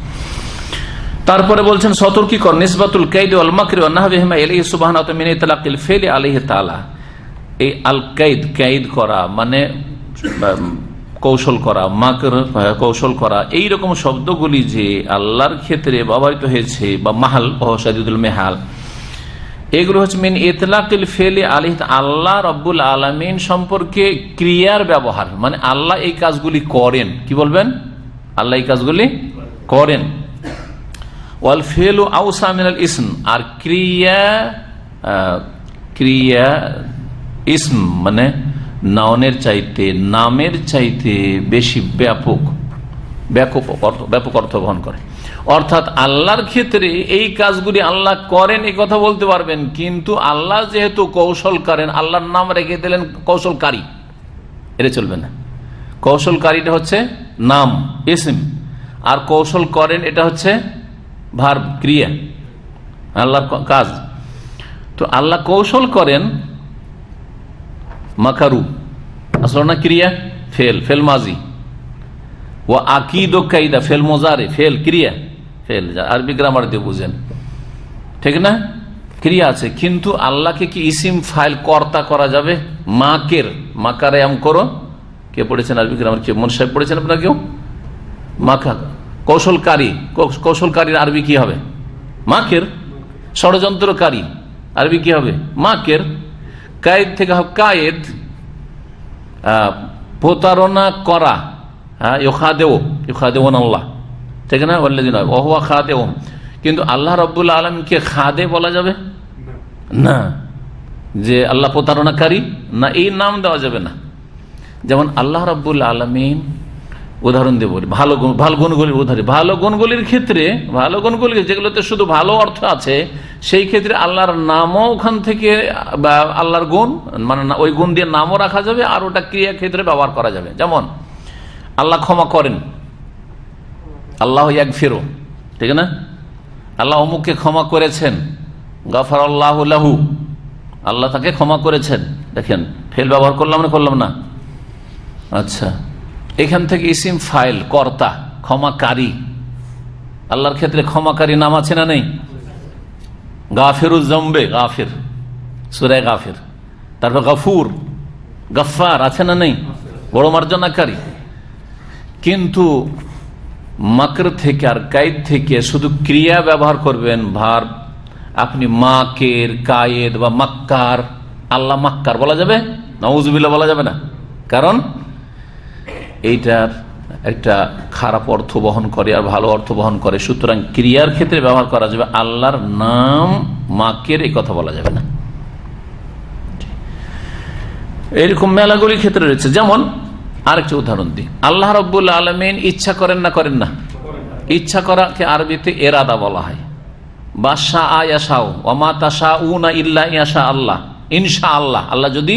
তারপরে বলছেন সতর্কীকরণ, নিসবাতুল কাইদ ওয়াল মাকরি ওয়া নাহবিহিমা ইলাইহি সুবহানাহু ওয়া তাআলা মিন ইতলাকিল ফিলি আলাইহি তাআলা। এই আল কাইদ করা মানে কৌশল করা, মাকর কৌশল করা, এইরকম শব্দগুলি যে আল্লাহর ক্ষেত্রে ব্যবহৃত হয়েছে, বা মাহাল শাদীদুল মেহাল, এগুলো হচ্ছে মিন ইতলাকিল ফিলি আলাইহি, আল্লাহ রাব্বুল আলামিন সম্পর্কে ক্রিয়ার ব্যবহার, মানে আল্লাহ এই কাজগুলি করেন। কি বলবেন? আল্লাহ এই কাজগুলি করেন। ওয়াল ফিলু আওসা মিনাল ইসম, আর ক্রিয়া ইসম মানে নাউনের চাইতে, নামের চাইতে বেশি ব্যাপক অর্থ বহন করে। অর্থাৎ আল্লাহর ক্ষেত্রে এই কাজগুলি আল্লাহ করেন, এই কথা বলতে পারবেন, কিন্তু আল্লাহ যেহেতু কৌশল করেন, আল্লাহর নাম রেখে দিলেন কৌশলকারী, এটা চলবে না। কৌশলকারীটা হচ্ছে নাম, ইসম, আর কৌশল করেন এটা হচ্ছে ভার্ব, ক্রিয়া, আল্লাহর কাজ। তো আল্লাহ কৌশল করেন, মাকারু আসল না, ক্রিয়া, ফেল মাজি, ও আকিদ ও কাইদা, ফেল মোজারে, ফেল ক্রিয়া, ফেল আরবি গ্রামার দিয়ে বুঝেন, ঠিক না? ক্রিয়া আছে, কিন্তু আল্লাহকে কি ইসিম ফাইল কর্তা করা যাবে? মাকারে আম করো, কে পড়েছেন আরবি গ্রামার? কে মন সাহেব পড়েছেন আপনার কেউ? মাকা কৌশলকারীর আরবি কি হবে? মাকের। ষড়যন্ত্রকারী আরবি কি হবে? মাকের। কায়েদ থেকে হবে কায়েদ, প্রতারণা করা, ইউখাদেও আল্লাহ, ঠিক না? ওয়াল্লাযিনা ওয়া হুয়া খাদেউহুম, কিন্তু আল্লাহ রাব্বুল আলামিনকে খাদে বলা যাবে না, যে আল্লাহ প্রতারণাকারী না, এই নাম দেওয়া যাবে না। যেমন আল্লাহ রাব্বুল আলামিন, উদাহরণ দেব, ভালো গুণগুলির উদাহরণ, ভালো গুণগুলির ক্ষেত্রে, ভালো গুণগুলি যেগুলোতে শুধু ভালো অর্থ আছে, সেই ক্ষেত্রে আল্লাহর নামও ওখান থেকে, বা আল্লাহর গুণ মানে ওই গুণ দিয়ে নামও রাখা যাবে, আর ওটা ক্রিয়া ক্ষেত্রে ব্যবহার করা যাবে। যেমন আল্লাহ ক্ষমা করেন, আল্লাহ ইয়াগফিরু, ঠিক না? আল্লাহ অমুককে ক্ষমা করেছেন, গাফারাল্লাহু লাহু, আল্লাহ তাকে ক্ষমা করেছেন। দেখেন ফেল ব্যবহার করলাম না, করলাম না? আচ্ছা, এখান থেকে ইসিম ফাইল, কর্তা, ক্ষমাকারী। আল্লাহর ক্ষেত্রে ক্ষমাকারী নাম আছে না নেই? গাফিরুজ জম্বে, গাফির, সূরা গাফির। তারপর গফুর, গফফার আছে না নেই? বড় মার্জনাকারী। কিন্তু মাকর থেকে আর কায়েদ থেকে শুধু ক্রিয়া ব্যবহার করবেন, ভার। আপনি মাকের, কায়েদ বা মাক্কার, আল্লাহ মাক্কার বলা যাবে? নাউজুবিল্লাহ বলা যাবে না, কারণ এইটার একটা খারাপ অর্থ বহন করে আর ভালো অর্থ বহন করে। সুতরাং ক্রিয়ার ক্ষেত্রে ব্যবহার করা যাবে, আল্লাহর নাম মাকের এই কথা বলা যাবে না। এরকম মেলাগুলির ক্ষেত্রে রয়েছে। যেমন আরেকটা উদাহরণ দিই, আল্লাহ রাব্বুল আলামিন ইচ্ছা করেন না, করেন না? ইচ্ছা করাকে আরবিতে এরাদা বলা হয়, বা শাআ ইয়াশাউ, ওয়া মা তাশাউনা ইল্লা ইয়াশা আল্লাহ, ইনশাআল্লাহ, আল্লাহ যদি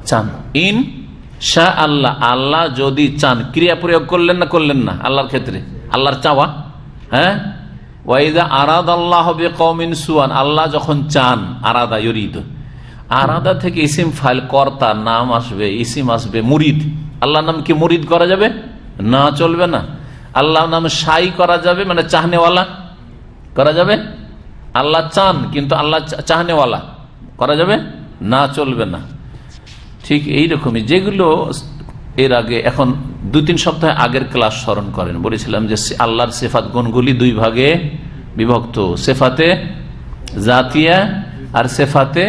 চান। ইনশা আল্লাহ, আল্লাহ যদি চান। ক্রিয়া প্রয়োগ করলেন না, করলেন না? আল্লাহর ক্ষেত্রে আল্লাহর চাওয়া। হ্যাঁ, ওয়া ইযা আরাদাল্লাহু বিকওমিন সুআন, আল্লাহ যখন চান, আরাদা ইউরিদু, আরাদা থেকে ইসিম ফাইল, কর্তা, নাম আসবে, ইসিম আসবে, মুরিদ। আল্লাহর নাম কি মুরিদ করা যাবে? না, চলবে না। আল্লাহর নাম শাই করা যাবে, মানে চাহনেওয়ালা করা যাবে? আল্লাহ চান কিন্তু আল্লাহ চাহনেওয়ালা করা যাবে না, চলবে না। ঠিক এইরকমই যেগুলো এর আগে, এখন 2-3 সপ্তাহ আগের ক্লাস স্মরণ করেন, বলেছিলাম যে আল্লাহর সিফাত গুণগুলি 2 ভাগে বিভক্ত, সিফাতে জাতিয়া আর সিফাতে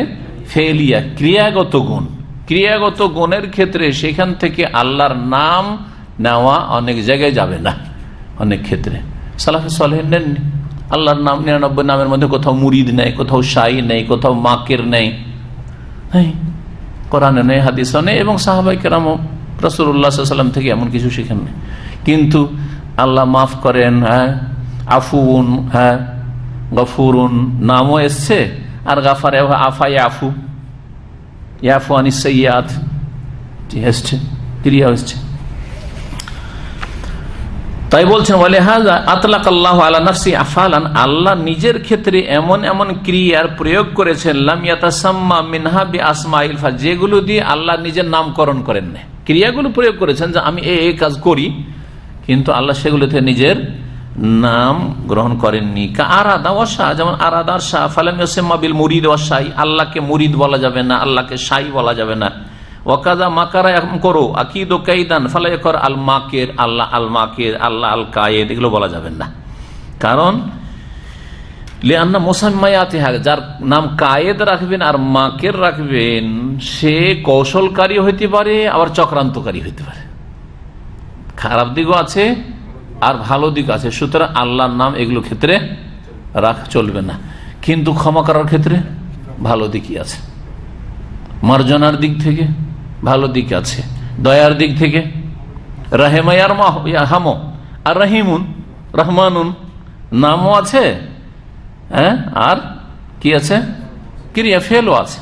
ফেলিয়া, ক্রিয়াগত গুণ। ক্রিয়াগত গুণের ক্ষেত্রে সেখান থেকে আল্লাহর নাম নেওয়া অনেক জায়গায় যাবে না, অনেক ক্ষেত্রে। সালাফে সালেহীন নেননি আল্লাহর নাম, 99 নামের মধ্যে কোথাও মুরিদ নেই, কোথাও শাই নেই, কোথাও মাকের নেই, কোরআনে নেই, হাদিসও নেই, এবং সাহাবায়ে কেরামও রাসূলুল্লাহ সাল্লাল্লাহু আলাইহি ওয়াসাল্লাম থেকে এমন কিছু শিখেন নেই। কিন্তু আল্লাহ মাফ করেন, হ্যাঁ, আফুন, হ্যাঁ, গফুরুন নামও এসছে, আর গাফার, আফা ইয়াফু, ইয়াফু আনিস সাইয়্যাত এসছে, ক্রিয়া এসছে। তাই বলছেন ওয়ালিহাযা আতলাকাল্লাহু আলা নাফসি আফআলান, আল্লাহ নিজের ক্ষেত্রে এমন এমন ক্রিয়ার প্রয়োগ করেছেন, লাম ইয়াতাসাম্মা মিনহা বিআসমাইল ফা, যেগুলো দিয়ে আল্লাহ নিজের নামকরণ করেন না। ক্রিয়াগুলো প্রয়োগ করেছেন যে আমি এই কাজ করি, কিন্তু আল্লাহ সেগুলোতে নিজের নাম গ্রহণ করেননি। কা আরাদা ওয়া শাহ, যেমন আরাদা আর শাহ, ফালাম ইয়াসাম্মা বিল মুরিদ ওয়া শাই, আল্লাহকে মুরিদ বলা যাবে না, আল্লাহকে শাই বলা যাবে না। ওয়াকাযা মাকারা করো আকিদ ও কাইদান ফালা ইয়াকর আল মাকির, আল্লাহ আল মাকির, আল্লাহ আল কায়েদ, এগুলো বলা যাবে না। কারণ লিআন্না মুসাম্মায়াতিহা, যার নাম কায়েদ রাখবেন আর মাকির রাখবেন, সে কৌশলকারী হইতে পারে, আবার চক্রান্তকারী হইতে পারে। খারাপ দিকও আছে আর ভালো দিক আছে। সুতরাং আল্লাহর নাম এগুলো ক্ষেত্রে রাখা চলবে না। কিন্তু ক্ষমা করার ক্ষেত্রে ভালো দিকই আছে, মার্জনার দিক থেকে ভালো দিক আছে, দয়ার দিক থেকে রাহেমায়ার হামো আর রাহিমুন, রহমানুন নামও আছে, হ্যাঁ, আর কি আছে? ক্রিয়া ফেলও আছে।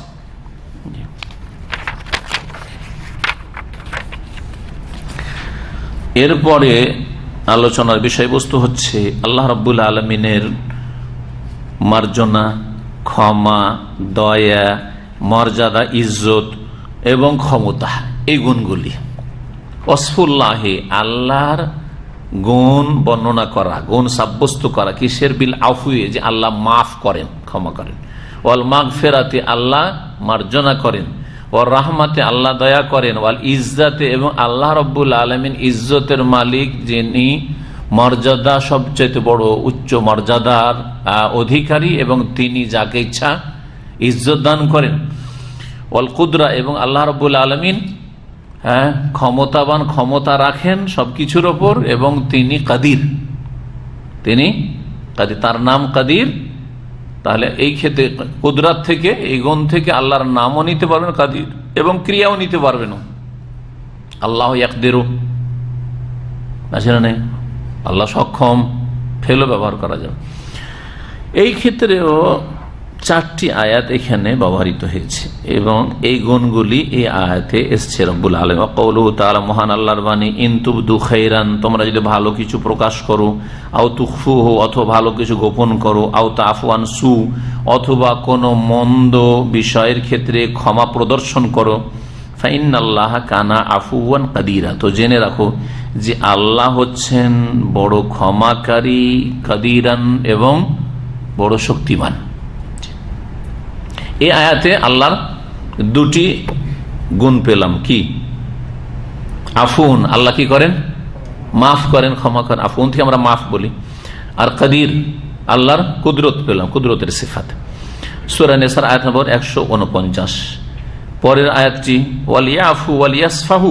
এরপরে আলোচনার বিষয়বস্তু হচ্ছে আল্লাহ রাব্বুল আলামিনের মার্জনা, ক্ষমা, দয়া, মর্যাদা, ইজ্জত এবং ক্ষমতা, এই গুণগুলি। ওয়াসফুল্লাহি, আল্লাহর গুণ বর্ণনা করা, গুণ সাব্যস্ত করা। কিসের? বিল আফুয়ে, যে আল্লাহ মাফ করেন, ক্ষমা করেন। ওয়াল মাগফিরাতে, আল্লাহ মার্জনা করেন। ওয়াল রাহমাতে, আল্লাহ দয়া করেন। ওয়াল ইজ্জাতে, এবং আল্লাহ রাব্বুল আলামিন ইজ্জতের মালিক, যিনি মর্যাদা সবচেয়ে বড়, উচ্চ মর্যাদার অধিকারী, এবং তিনি যাকে ইচ্ছা ইজ্জত দান করেন। ওয়াল কুদরা, এবং আল্লাহ রাব্বুল আলামিন, হ্যাঁ, ক্ষমতাবান, ক্ষমতা রাখেন সবকিছুর ওপর, এবং তিনি কাদির, তিনি কাদির, তার নাম কাদির। তাহলে এই ক্ষেত্রে কুদরাত থেকে, এই গুণ থেকে আল্লাহর নামও নিতে পারবেন কাদির, এবং ক্রিয়াও নিতে পারবেন। আল্লাহ ইয়াকদিরু আছে না নেই, আল্লাহ সক্ষম, ফেলও ব্যবহার করা যাবে। এই ক্ষেত্রেও 4টি আয়াত এখানে ব্যবহৃত হয়েছে এবং এই গুণগুলি এই আয়াতে এসছে। রব্বুল আলামিন ওয়াকাউলুহু তাআলা, মহান আল্লাহর বাণী, ইন তুবদু খাইরান, তোমরা যদি ভালো কিছু প্রকাশ করো, আও তুখফুহু, অথবা ভালো কিছু গোপন করো, আও তাফু আন সু, অথবা কোনো মন্দ বিষয়ের ক্ষেত্রে ক্ষমা প্রদর্শন করো, ফাইন্নাল্লাহা কানা আফুওয়ান কাদিরা, তো জেনে রাখো যে আল্লাহ হচ্ছেন বড় ক্ষমাকারী, কাদিরান এবং বড় শক্তিমান। এই আয়াতে আল্লাহর 2টি গুণ পেলাম। কি? আফুন, আল্লাহ কি করেন? মাফ করেন, ক্ষমা করেন। আফুন থেকে আমরা মাফ বলি। আর কাদির, আল্লাহর কুদরত পেলাম, কুদরতের সিফাত। সূরা নিসার আয়াত নম্বর 149। পরের আয়াতটি ওয়ালিয়াফু ওয়ালিয়াসফাহু,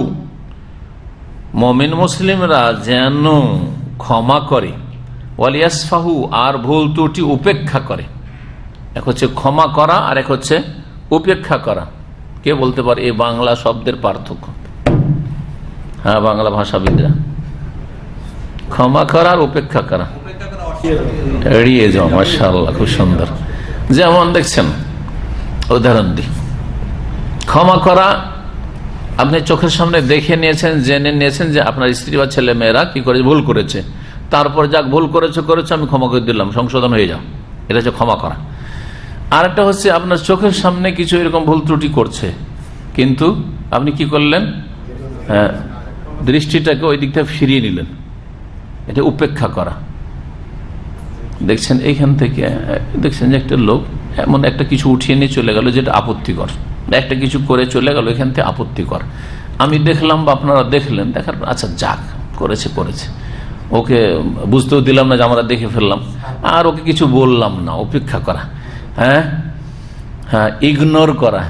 মুমিন মুসলিমরা যেন ক্ষমা করে, ওয়ালিয়াসফাহু, আর ভুল ত্রুটি উপেক্ষা করে। এক হচ্ছে ক্ষমা করা আর এক হচ্ছে উপেক্ষা করা। কে বলতে পারে এই বাংলা শব্দের পার্থক্য? হ্যাঁ, বাংলা ভাষাবিদরা। ক্ষমা করা আর উপেক্ষা করা, এড়িয়ে যাও। মাশাআল্লাহ, খুব সুন্দর। যেমন দেখছেন, উদাহরণ দিই। ক্ষমা করা, আপনি চোখের সামনে দেখে নিয়েছেন, জেনে নিয়েছেন যে আপনার স্ত্রী বা ছেলে মেয়েরা কি করে, ভুল করেছে, তারপর যাক ভুল করেছে, আমি ক্ষমা করে দিলাম, সংশোধন হয়ে যাও, এটা হচ্ছে ক্ষমা করা। আরেকটা হচ্ছে আপনার চোখের সামনে কিছু এরকম ভুল ত্রুটি করছে, কিন্তু আপনি কি করলেন, দৃষ্টিটাকে ওই দিকটা ফিরিয়ে নিলেন, এটা উপেক্ষা করা। দেখছেন এইখান থেকে, দেখছেন যে একটা লোক এমন একটা কিছু উঠিয়ে নিয়ে চলে গেল যেটা আপত্তিকর, একটা কিছু করে চলে গেল এখান থেকে আপত্তিকর। আমি দেখলাম বা আপনারা দেখলেন, দেখার আচ্ছা যাক, করেছে, ওকে বুঝতেও দিলাম না যে আমরা দেখে ফেললাম, আর ওকে কিছু বললাম না, উপেক্ষা করা। হ্যাঁ, ইগনোর করা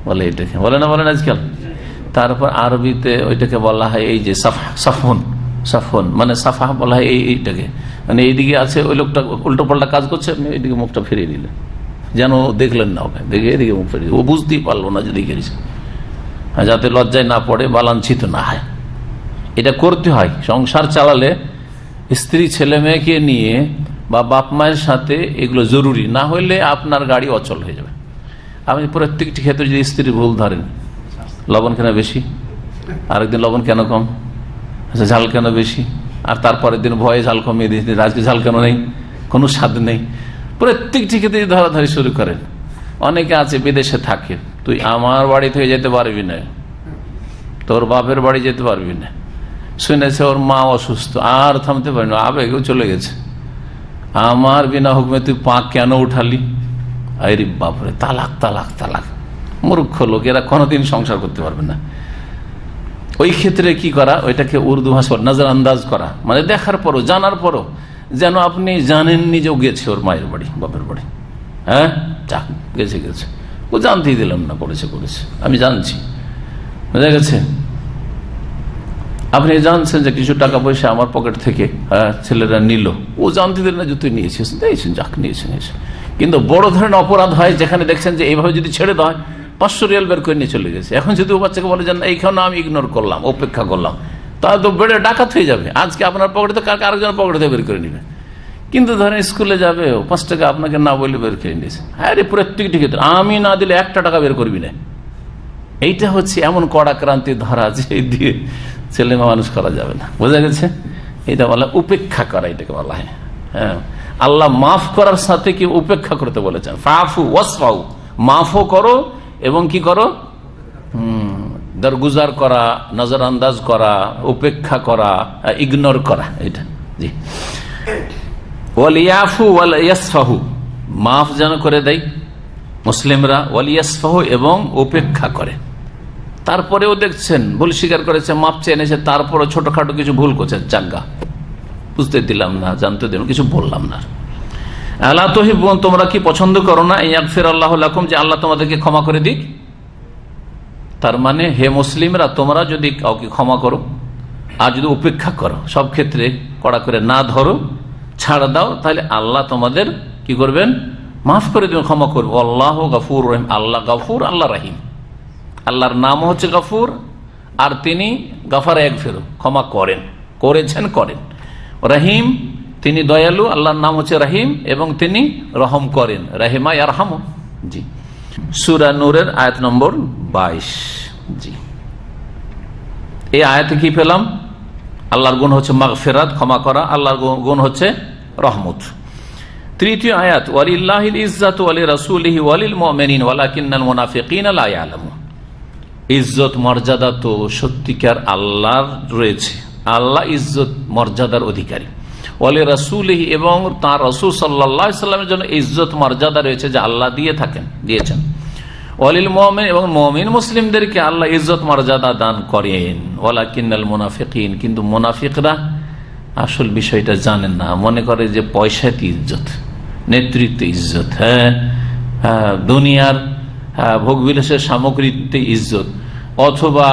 বলে এটাকে, বলে না আজকাল। তারপর আরবিতে ওইটাকে বলা হয় এই যে সাফন, মানে সাফা বলা হয় এইটাকে, মানে এইদিকে আছে ওই লোকটা উল্টো পাল্টা কাজ করছে, আপনি এইদিকে মুখটা ফিরিয়ে দিলেন, যেন দেখলেন না ওকে, দেখে এদিকে মুখ ফিরিয়ে, ও বুঝতেই পারলো না যে দেখে যাতে লজ্জায় না পড়ে, বালাঞ্ছিত না হয়। এটা করতে হয়। সংসার চালালে স্ত্রী ছেলে মেয়েকে নিয়ে বা বাপ মায়ের সাথে এগুলো জরুরি, না হলে আপনার গাড়ি অচল হয়ে যাবে। আপনি প্রত্যেকটি ক্ষেত্রে যদি স্ত্রীর ভুল ধরেন, লবণ কেন বেশি, আরেকদিন লবণ কেন কম, আচ্ছা ঝাল কেন বেশি, আর তারপরের দিন ভয়ে ঝাল কমিয়ে দিয়েছে, আজকে ঝাল কেন নেই, কোনো স্বাদ নেই, প্রত্যেকটি ক্ষেত্রে ধরাধরি শুরু করেন। অনেকে আছে বিদেশে থাকে, তুই আমার বাড়ি থেকে যেতে পারবি না, তোর বাপের বাড়ি যেতে পারবি না, শুনেছে ওর মা অসুস্থ, আর থামতে পারি না, আবেগেও চলে গেছে, আমার বিনা হুকুমে তুই পা কেন উঠালি, আরে বাপরে, তালাক তালাক তালাক। মূর্খ লোক, এরা কোনোদিন সংসার করতে পারবে না। ওই ক্ষেত্রে কি করা, ওইটাকে উর্দু ভাষা নজর আন্দাজ করা, মানে দেখার পরও, জানার পরও যেন আপনি জানেননি যে ও গেছে ওর মায়ের বাড়ি, বাপের বাড়ি। হ্যাঁ, যাক, গেছে, ও জানতেই দিলাম না, করেছে, আমি জানছি, বুঝা গেছে। আপনি জানছেন যে কিছু টাকা পয়সা আমার পকেট থেকে ছেলেরা নিল, ও জানতে দিলেন না যে তুই নিয়েছিস, যাক নিয়েছেন। কিন্তু বড় ধরনের অপরাধ হয় যেখানে দেখছেন যে এইভাবে যদি ছেড়ে দেওয়া হয়, 500 রিয়াল বের করে নিয়ে চলে গেছে। এখন যদি ও বাচ্চাকে বলে যান এইখানে আমি ইগনোর করলাম, উপেক্ষা করলাম, তাহলে তো বেড়ে ডাকাত হয়ে যাবে। আজকে আপনার পকেটে তো আরেকজনের পকেটে বের করে নিবে, কিন্তু ধরেন স্কুলে যাবে, 5 টাকা আপনাকে না বলে বের করে নিয়েছে। আরে প্রত্যেকটি ক্ষেত্রে আমি না দিলে 1 টাকা বের করবি না। এইটা হচ্ছে এমন কড়া ক্রান্তি ধরা যে দিয়ে ছেলে মানুষ করা যাবে না, বোঝা গেছে। এটা বলা উপেক্ষা করা, এটাকে বলা হয়। হ্যাঁ, আল্লাহ মাফ করার সাথে কি উপেক্ষা করতে বলেছেন, ফাফু ওয়াসফাউ, মাফও করো এবং কি করো, দরগুজার করা, নজর আন্দাজ করা, উপেক্ষা করা, ইগনোর করা, এটা। জি, ওয়ালিয়াফু ওয়ালিয়াসফাহু, মাফ যেন করে দেয় মুসলিমরা, ওয়ালিয়াসফাহু, এবং উপেক্ষা করে। তারপরেও দেখছেন ভুল স্বীকার করেছে, মাপ চেয়ে এনেছে, তারপরে ছোটখাটো কিছু ভুল করছে, জাগা বুঝতে দিলাম না, জানতে দিলাম, কিছু বললাম না। আলা তুহিব্বুন, তোমরা কি পছন্দ করো না, ইয়াগফিরাল্লাহু লাকুম, যে আল্লাহ তোমাদেরকে ক্ষমা করে দিক। তার মানে হে মুসলিমরা, তোমরা যদি কাউকে ক্ষমা করো আর যদি উপেক্ষা করো, সব ক্ষেত্রে কড়া করে না ধরো, ছাড় দাও, তাহলে আল্লাহ তোমাদের কি করবেন? মাফ করে দেবেন, ক্ষমা করবেন। আল্লাহ গফুর রহিম, আল্লাহ গফুর, আল্লাহ রাহিম। আল্লাহর নাম হচ্ছে গফুর, আর তিনি গফার ইয়াগফিরু, ক্ষমা করেন, করেছেন, করেন। রহিম, তিনি দয়ালু, আল্লাহর নাম হচ্ছে রহিম, এবং তিনি রহম করেন, রাহিমা ইয়ারহামু। জি, সূরা নূরের আয়াত নম্বর 22। জি, এই আয়াতে কি পেলাম? আল্লাহর গুণ হচ্ছে মাগফিরাত, ক্ষমা করা। আল্লাহর গুণ হচ্ছে রহমত। তৃতীয় আয়াত, ওয়ালিল্লাহিল ইজ্জাতু ওয়া লিরাসূলিহি ওয়া লিল মুমিনিন ওয়ালাকিন্নাল মুনাফিকিনা লা ইয়ালামুন। ইজ্জত মর্যাদা তো সত্যিকার আল্লাহর রয়েছে, আল্লাহ ইজ্জত মর্যাদার অধিকারী। ওয়া লিরাসূলিহি, এবং তাঁর রাসূল সাল্লাল্লাহু আলাইহি সাল্লামের জন্য ইজ্জত মর্যাদা রয়েছে যা আল্লাহ দিয়েছেন। ওয়ালিল মুমিন, এবং মুমিন মুসলিমদেরকে আল্লাহ ইজ্জত মর্যাদা দান করেন। ওয়ালাকিন্নাল মুনাফিকিন, কিন্তু মুনাফিকরা আসল বিষয়টা জানেন না, মনে করে যে পয়সাতে ইজ্জত, নেতৃত্বে ইজ্জত, দুনিয়ার ভোগবিলাসের সামগ্রীতে ইজ্জত, অথবা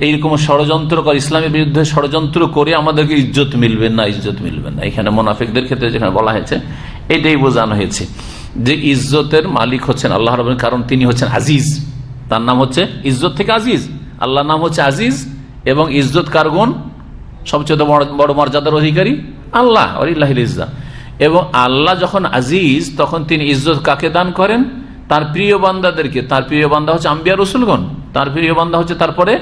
এইরকম ষড়যন্ত্র করে, ইসলামের বিরুদ্ধে ষড়যন্ত্র করে আমাদেরকে ইজ্জত মিলবে না, ইজ্জত মিলবে না। এখানে মুনাফিকদের ক্ষেত্রে যেখানে বলা হয়েছে এটাই বোঝানো হয়েছে যে ইজ্জতের মালিক হচ্ছেন আল্লাহ রাব্বুল আলামিন, কারণ তিনি হচ্ছেন আজিজ, তার নাম হচ্ছে ইজ্জত থেকে আজিজ। আল্লাহর নাম হচ্ছে আজিজ, এবং ইজ্জত কার গুণ? সবচেয়ে বড় মর্যাদার অধিকারী আল্লাহ, ওয়ালিল্লাহিল ইজ্জা। এবং আল্লাহ যখন আজিজ, তখন তিনি ইজ্জত কাকে দান করেন? তার প্রিয় বান্দাদেরকে। তার প্রিয় বান্দা হচ্ছে আম্বিয়া রাসূলগণ, তার প্রিয় বান্দা হচ্ছে তারপরে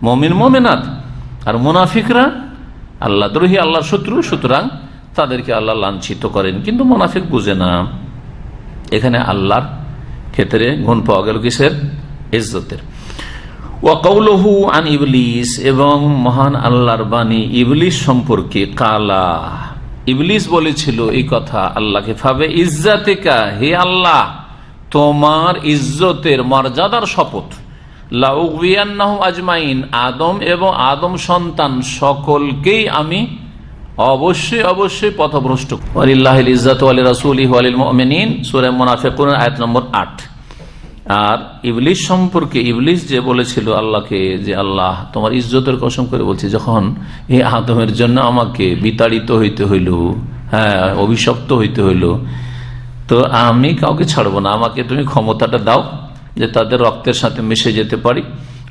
মুমিন মুমিনাত। আর মুনাফিকরা আল্লাহ দ্রোহী, আল্লাহর শত্রু, সুতরাং তাদেরকে আল্লাহ লাঞ্ছিত করেন। কিন্তু মুনাফিক বুঝে না। এখানে আল্লাহর ক্ষেত্রে গুণ পাওয়া গেল কিসের? ইজ্জতের। ওয়া কাউলুহু আন ইবলিস, এবং মহান আল্লাহর বাণী ইবলিস সম্পর্কে। কালা, ইবলিস বলেছিল এই কথা আল্লাহকে, ফাবে ইজ্জাতিকা, হে আল্লাহ তোমার ইজ্জতের মর্যাদার শপথ, লাউগবিয়ান্নাহুম আজমাইন, আদম এবং আদম সন্তান সকলকেই আমি অবশ্যই পথভ্রষ্ট। ওয়ালিল্লাহিল ইজ্জাতু ওয়া লিরাসূলিহি ওয়া লিল মুমিনিন, সূরা মুনাফিকুন আয়াত নম্বর 8। আর ইবলিস সম্পর্কে, ইবলিস যে বলেছিল আল্লাহকে যে আল্লাহ তোমার ইজ্জতের কসম করে বলছি, যখন এই আদমের জন্য আমাকে বিতাড়িত হইতে হইল, অভিশপ্ত হইতে হইল, তো আমি কাউকে ছাড়বো না, আমাকে তুমি ক্ষমতাটা দাও যে তাদের রক্তের সাথে মিশে যেতে পারি,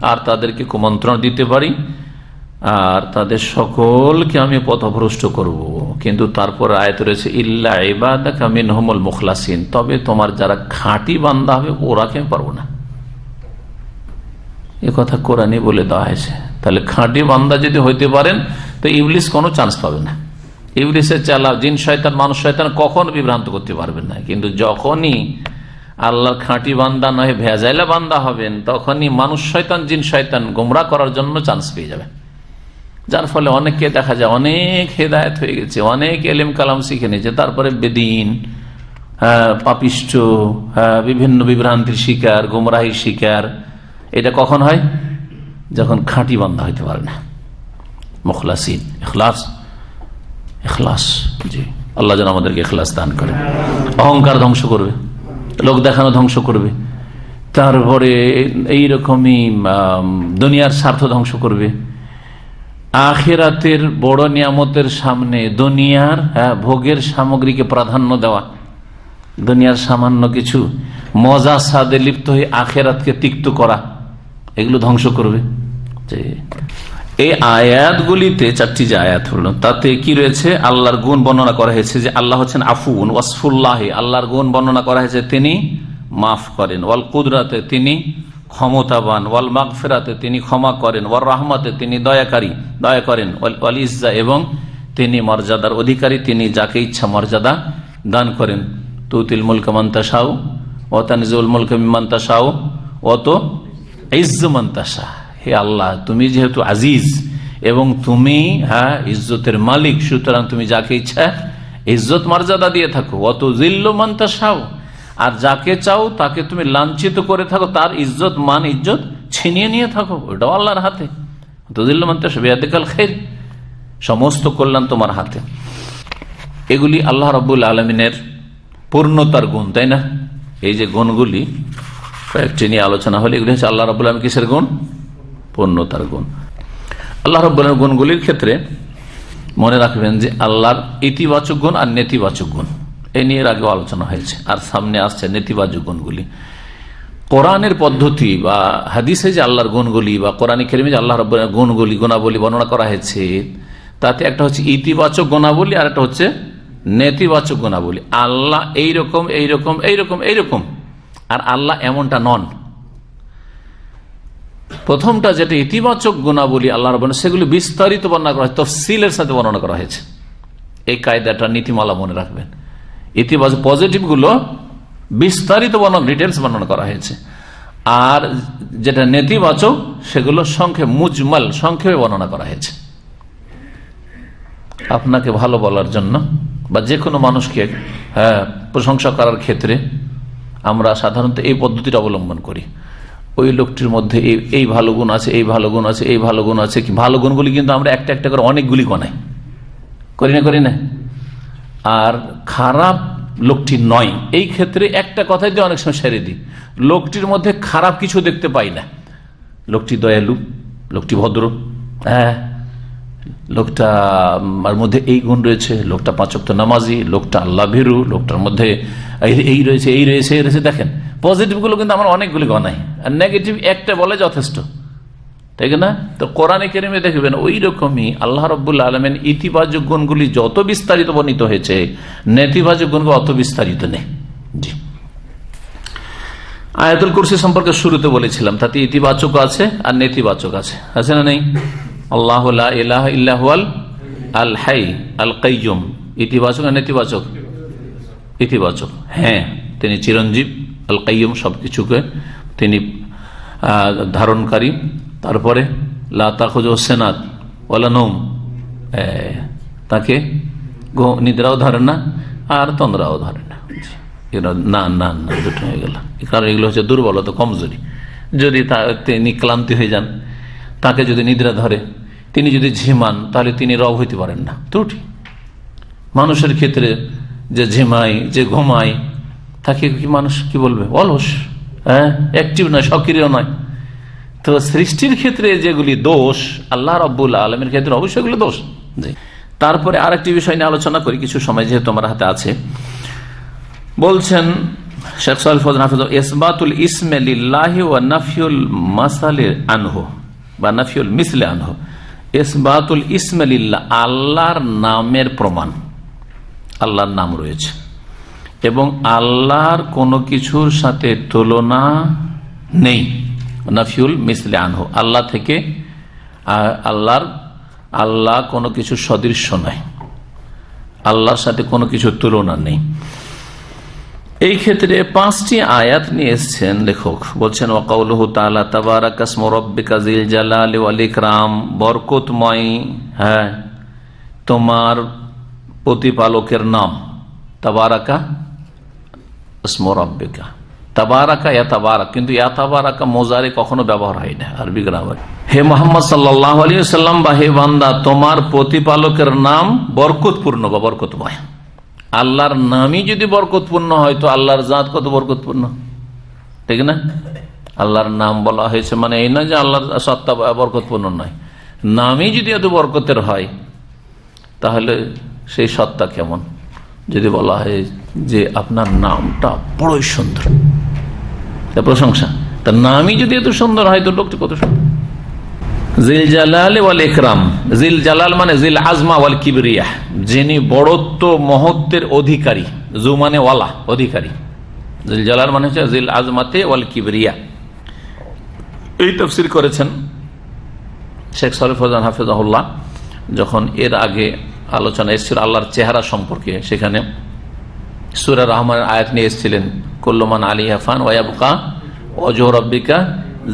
আর তাদেরকে কুমন্ত্রণ দিতে পারি, আর তাদের সকলকে আমি পথভ্রষ্ট করব। কিন্তু তারপর আয়াত রয়েছে, ইল্লা ইবাদাকা মিনহুমুল মুখলাসিন, তবে তোমার যারা খাঁটি বান্দা হবে ওরাকে আমি পারবো না। এ কথা কোরআনে বলে দেওয়া হয়েছে। তাহলে খাঁটি বান্দা যদি হইতে পারেন তো ইবলিস কোনো চান্স পাবে না। ইবলিসের চালা জিন শয়তান, মানুষ শয়তান কখনো বিভ্রান্ত করতে পারবেন না। কিন্তু যখনই আল্লাহর খাঁটি বান্দা নয় ভেজাইলা বান্দা হবেন, তখনই মানুষ শয়তান, জিন শয়তান গোমরা করার জন্য চান্স পেয়ে যাবে। যার ফলে অনেককে দেখা যায় অনেক হেদায়েত হয়ে গেছে, অনেক এলেম কালাম শিখে নিয়েছে, তারপরে বেদিন, পাপিষ্ঠ, বিভিন্ন বিভ্রান্তির শিকার, গোমরাহির শিকার। এটা কখন হয়? যখন খাঁটি বান্দা হইতে পারে না। মুখলাসিন, ইখলাস। জি, আল্লাহ যেন আমাদেরকে ইখলাস দান করে। অহংকার ধ্বংস করবে, লোক দেখানো ধ্বংস করবে, তারপরে এইরকমই দুনিয়ার স্বার্থ ধ্বংস করবে। আখিরাতের বড় নিয়ামতের সামনে দুনিয়ার ভোগের সামগ্রীকে প্রাধান্য দেওয়া, দুনিয়ার সামান্য কিছু মজা স্বাদে লিপ্ত হয়ে আখিরাতকে তিক্ত করা, এগুলো ধ্বংস করবে। এই আয়াতগুলিতে, 4টি যে আয়াত হলো, তাতে কি রয়েছে? আল্লাহর গুণ বর্ণনা করা হয়েছে যে আল্লাহ হচ্ছেন আফুন, ওয়াসফুল্লাহ, আল্লাহর গুণ বর্ণনা করা হয়েছে তিনি মাফ করেন, ওয়াল কুদরাতে তিনি ক্ষমতাবান, ওয়াল মাগফিরাতে তিনি ক্ষমা করেন, ওয়াল রাহমাতে তিনি দয়া করেন, ওয়াল ইজ্জা এবং তিনি মর্যাদার অধিকারী, তিনি যাকে ইচ্ছা মর্যাদা দান করেন। তুতিল মুলকা মান তাশাউ ওয়া তানজিউল মুলকা মিম্মান তাশাউ ওয়া তুইজ্জু মান তাশা। হে আল্লাহ, তুমি যেহেতু আজিজ এবং তুমি ইজ্জতের মালিক, সুতরাং তুমি যাকে ইচ্ছা ইজ্জত মর্যাদা দিয়ে থাকো। ওয়া তুযিল্লু মান তাশাউ, আর যাকে চাও তাকে তুমি লাঞ্ছিত করে থাকো, তার ইজ্জত মান ইজ্জত ছিনিয়ে নিয়ে থাকো, ওটাও আল্লাহর হাতে। তুযিল্লু মান তাশাউ বিয়াদিকাল খায়র, সমস্ত কল্যাণ তোমার হাতে। এগুলি আল্লাহ রাব্বুল আলামিনের পূর্ণতার গুণ, তাই না? এই যে গুণগুলি কয়েকটি নিয়ে আলোচনা হলে, এগুলি হচ্ছে আল্লাহ রাব্বুল আলামিন কিসের গুণ? পূর্ণতার গুণ। আল্লাহ রাব্বুল আলামিনের গুণগুলির ক্ষেত্রে মনে রাখবেন যে আল্লাহর ইতিবাচক গুণ আর নেতিবাচক গুণ এই নিয়ে এর আগে আলোচনা হয়েছে, আর সামনে আসছে নেতিবাচক গুণগুলি। কোরআনের পদ্ধতি বা হাদিসে যে আল্লাহর গুণগুলি বা কোরআন কারীমে যে আল্লাহর গুণগুলি গুণাবলী বর্ণনা করা হয়েছে, তাতে একটা হচ্ছে ইতিবাচক গুণাবলী আর একটা হচ্ছে নেতিবাচক গুণাবলী। আল্লাহ এইরকম এইরকম এইরকম এইরকম, আর আল্লাহ এমনটা নন। প্রথমটা যেটা ইতিবাচক গুণাবলী আল্লাহ রাব্বুল, সেগুলি বিস্তারিত বর্ণনা করা হয়েছে, তফসিলের সাথে বর্ণনা করা হয়েছে। এই কায়দাটা নীতিমালা মনে রাখবেন। ইতিবাচক পজিটিভ গুলো বিস্তারিত বর্ণনা, ডিটেলস বর্ণনা করা হয়েছে, আর যেটা নেতিবাচক সেগুলো সংক্ষেপ, মুজমাল সংক্ষেপে বর্ণনা করা হয়েছে। আপনাকে ভালো বলার জন্য বা যে কোনো মানুষকে প্রশংসা করার ক্ষেত্রে আমরা সাধারণত এই পদ্ধতিটা অবলম্বন করি। ওই লোকটির মধ্যে এই ভালো গুণ আছে, এই ভালো গুণ আছে, এই ভালো গুণ আছে। ভালো গুণগুলি কিন্তু আমরা একটা একটা করে অনেকগুলি গণাই, করি না। আর খারাপ লোকটি নয়, এই ক্ষেত্রে একটা কথাই দিয়ে অনেক সময় সেরে দিই। লোকটির মধ্যে খারাপ কিছু দেখতে পাই না। লোকটি দয়ালু, লোকটি ভদ্র, লোকটার মধ্যে এই গুণ রয়েছে, লোকটা 5 ওয়াক্ত নামাজি, লোকটা আল্লাহ ভীরু, লোকটার মধ্যে এই রয়েছে, এই রয়েছে, এই রয়েছে। দেখেন পজিটিভ গুলো কিন্তু আমরা অনেকগুলি গণাই, আর নেগেটিভ একটা বলে যথেষ্ট, তাই না? তো কোরআনে কারীমে দেখবেন ওই রকমই আল্লাহ রাব্বুল আলামিন ইতিবাচক গুণগুলি যত বিস্তারিত বর্ণিত হয়েছে, নেতিবাচক গুণগুলো অত বিস্তারিত নেই। জি, আয়াতুল কুরসি সম্পর্কে শুরুতে বলেছিলাম, তাতে ইতিবাচক আছে আর নেতিবাচক আছে না নেই? আল্লাহু লা ইলাহা ইল্লা হুয়াল আল হাই আল কাইয়ুম, ইতিবাচক আর নেতিবাচক? ইতিবাচক। হ্যাঁ, তিনি চিরঞ্জীব, আল কাইয়ুম, সবকিছুকে তিনি ধারণকারী। তারপরে লা তাখুযুহু সিনাত ওয়ালা নওম, তাকে নিদ্রাও ধরে না আর তন্দ্রাও ধরে না। না, দুটো হয়ে গেল। কারণ এগুলো হচ্ছে দুর্বলতা, কমজোরি। যদি তিনি ক্লান্তি হয়ে যান, তাকে যদি নিদ্রা ধরে, তিনি যদি ঝিমান, তাহলে তিনি রব হইতে পারেন না, ত্রুটি। মানুষের ক্ষেত্রে যে ঝিমায়, যে ঘুমায়, তাকে কি মানুষ কি বলবে? অলস, অ্যাক্টিভ নয়, সক্রিয় নয়। তো সৃষ্টির ক্ষেত্রে যেগুলি দোষ, আল্লাহ রাব্বুল আলামিনের ক্ষেত্রে অবশ্যই এগুলো দোষ। তারপরে আরেকটি বিষয় নিয়ে আলোচনা করি, কিছু সময় যেহেতু আমার হাতে আছে। বলছেন শেখ সালেহ ফজল হাফেজ, ইসবাতুল ইসমে লিল্লাহি ওয়া নাফিউল মাসালি আনহু বা নাফিউল মিসলি আনহু। ইসবাতুল ইসমে লিল্লাহ, আল্লাহর নামের প্রমাণ, আল্লাহর নাম রয়েছে এবং আল্লাহর কোনো কিছুর সাথে তুলনা নেই। নাফিউল মিসলি আনহু, আল্লাহ থেকে আল্লাহ কোনো কিছু সদৃশ্য নয়, আল্লাহর সাথে কোনো কিছু তুলনা নেই। এই ক্ষেত্রে 5টি আয়াত নিয়ে এসছেন লেখক। বলছেন ওয়াকাউলুহু তাআলা তাবারাকা ইসমু রাব্বিকা যিল জালালি ওয়াল ইকরাম, বরকতময় তোমার প্রতিপালকের নাম। তাবারাকা ইসমু রাব্বিকা, তাবারাকা ইয়া তাবারাক, কিন্তু ইয়া তাবারাকা মোজারে কখনো ব্যবহার হয় না আরবি গ্রামারে। হে মুহাম্মদ সাল্লাল্লাহু আলাইহি ওয়াসাল্লাম বা হে বান্দা, তোমার প্রতিপালকের নাম বরকতপূর্ণ বা বরকতময়। আল্লাহর নামই যদি বরকতপূর্ণ হয়, তো আল্লাহর জাত কত বরকতপূর্ণ, ঠিক না? আল্লাহর নাম বলা হয়েছে মানে এই নয় যে আল্লাহর সত্তা বরকতপূর্ণ নয়। নামই যদি এত বরকতের হয়, তাহলে সেই সত্তা কেমন? যদি বলা হয় যে আপনার নামটা বড়ই সুন্দর, প্রশংসা, তার নামই যদি এত সুন্দর হয়, তো লোকটা কত সুন্দর। জিল জালাল ওয়াল ইকরাম, জিল জালাল মানে জিল আজমা ওয়াল কিবরিয়া, যিনি বড়ত্ব মহত্বের অধিকারী। জু মানে ওয়ালা, অধিকারী। জিল জালাল মানে হচ্ছে জিল আজমাতে ওয়াল কিবরিয়া। এই তাফসীর করেছেন শেখ সালেহ ফজল হাফেজাহুল্লাহ। যখন এর আগে আলোচনা এসেছিল আল্লাহর চেহারা সম্পর্কে, সেখানে সূরা রহমানের আয়াত নিয়ে এসেছিলেন, কুল্লু মান আলাইহা ফান ওয়া ইয়াবকা ওয়াজহু রাব্বিকা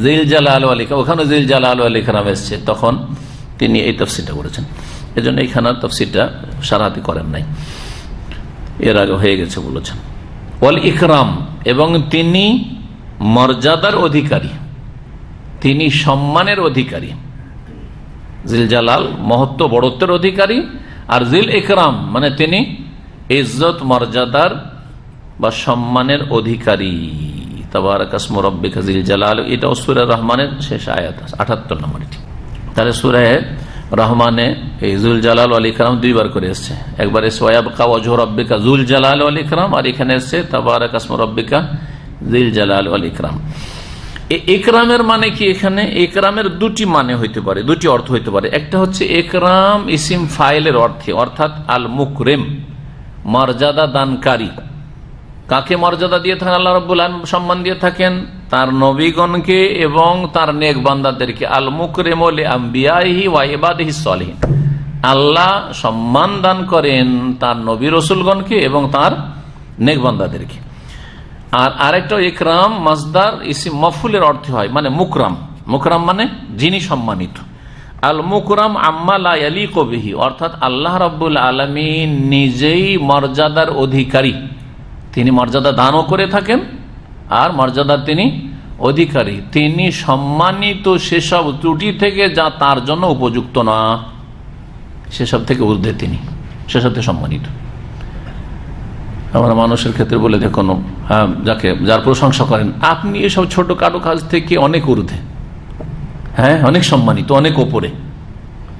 জিল জালাল ওয়াল ইকরাম। ওখানে জিল জালাল ওয়াল ইকরাম এসেছে, তখন তিনি এই তাফসীরটা করেছেন। এজন্য এইখানে তাফসীরটা সারাহাতি করেন নাই, এর আগে হয়ে গেছে বলেছেন। ওয়াল ইকরাম, এবং তিনি মর্যাদার অধিকারী, তিনি সম্মানের অধিকারী। জিল জালাল মহত্ব বড়ত্বের অধিকারী, আর জিল ইকরাম মানে তিনি ইজ্জত মর্যাদার বা সম্মানের অধিকারী। তাবারাকা ইসমু রাব্বিকা যিল জালাল, এটা সূরা রহমানের শেষ আয়াত, 78 নম্বর। তাহলে সূরা রহমানে এই জুল জালাল ওয়াল ইকরাম দুইবার করে এসছে। একবার এসছে ওয়ায়াবকা ওয়াজহু রাব্বিকা জুল জালাল ওয়াল ইকরাম, আর এখানে এসছে তাবারাকা ইসমু রাব্বিকা যিল জালাল ওয়াল ইকরাম। ইকরামের মানে কি? এখানে ইকরামের দুটি মানে হইতে পারে, দুটি অর্থ হইতে পারে। একটা হচ্ছে ইকরাম ইসিম ফাইলের অর্থে, অর্থাৎ আল মুকরিম, মর্যাদা দানকারী। কাকে মর্যাদা দিয়ে থাকেন আল্লাহ রাব্বুল আলামিন? সম্মান দিয়ে থাকেন তার নবীগণকে এবং তার নেক বান্দাদেরকে। আল মুকরিম লিআম্বিয়াইহি ওয়া ইবাদিহিস সালিহিন, আল্লাহ সম্মান দান করেন তার নবী রাসূলগণকে এবং তার নেক বান্দাদেরকে। আর আরেকটা ইকরাম মাসদার ইসিম মফউলের অর্থ হয়, মানে মুকরাম। মুকরাম মানে যিনি সম্মানিত। আল মুকরাম আম্মা লা ইয়ালিকু বিহি, অর্থাৎ আল্লাহ রাব্বুল আলামিন নিজেই মর্যাদার অধিকারী, তিনি মর্যাদা দানও করে থাকেন আর মর্যাদার তিনি অধিকারী। তিনি সম্মানিত সেসব ত্রুটি থেকে যা তার জন্য উপযুক্ত না, সেসব থেকে ঊর্ধ্বে তিনি, সেসব থেকে সম্মানিত। আমরা মানুষের ক্ষেত্রে বলে দেখুন, যার প্রশংসা করেন, আপনি এসব ছোট কাটো কাজ থেকে অনেক ঊর্ধ্বে, হ্যাঁ অনেক সম্মানিত, অনেক ওপরে।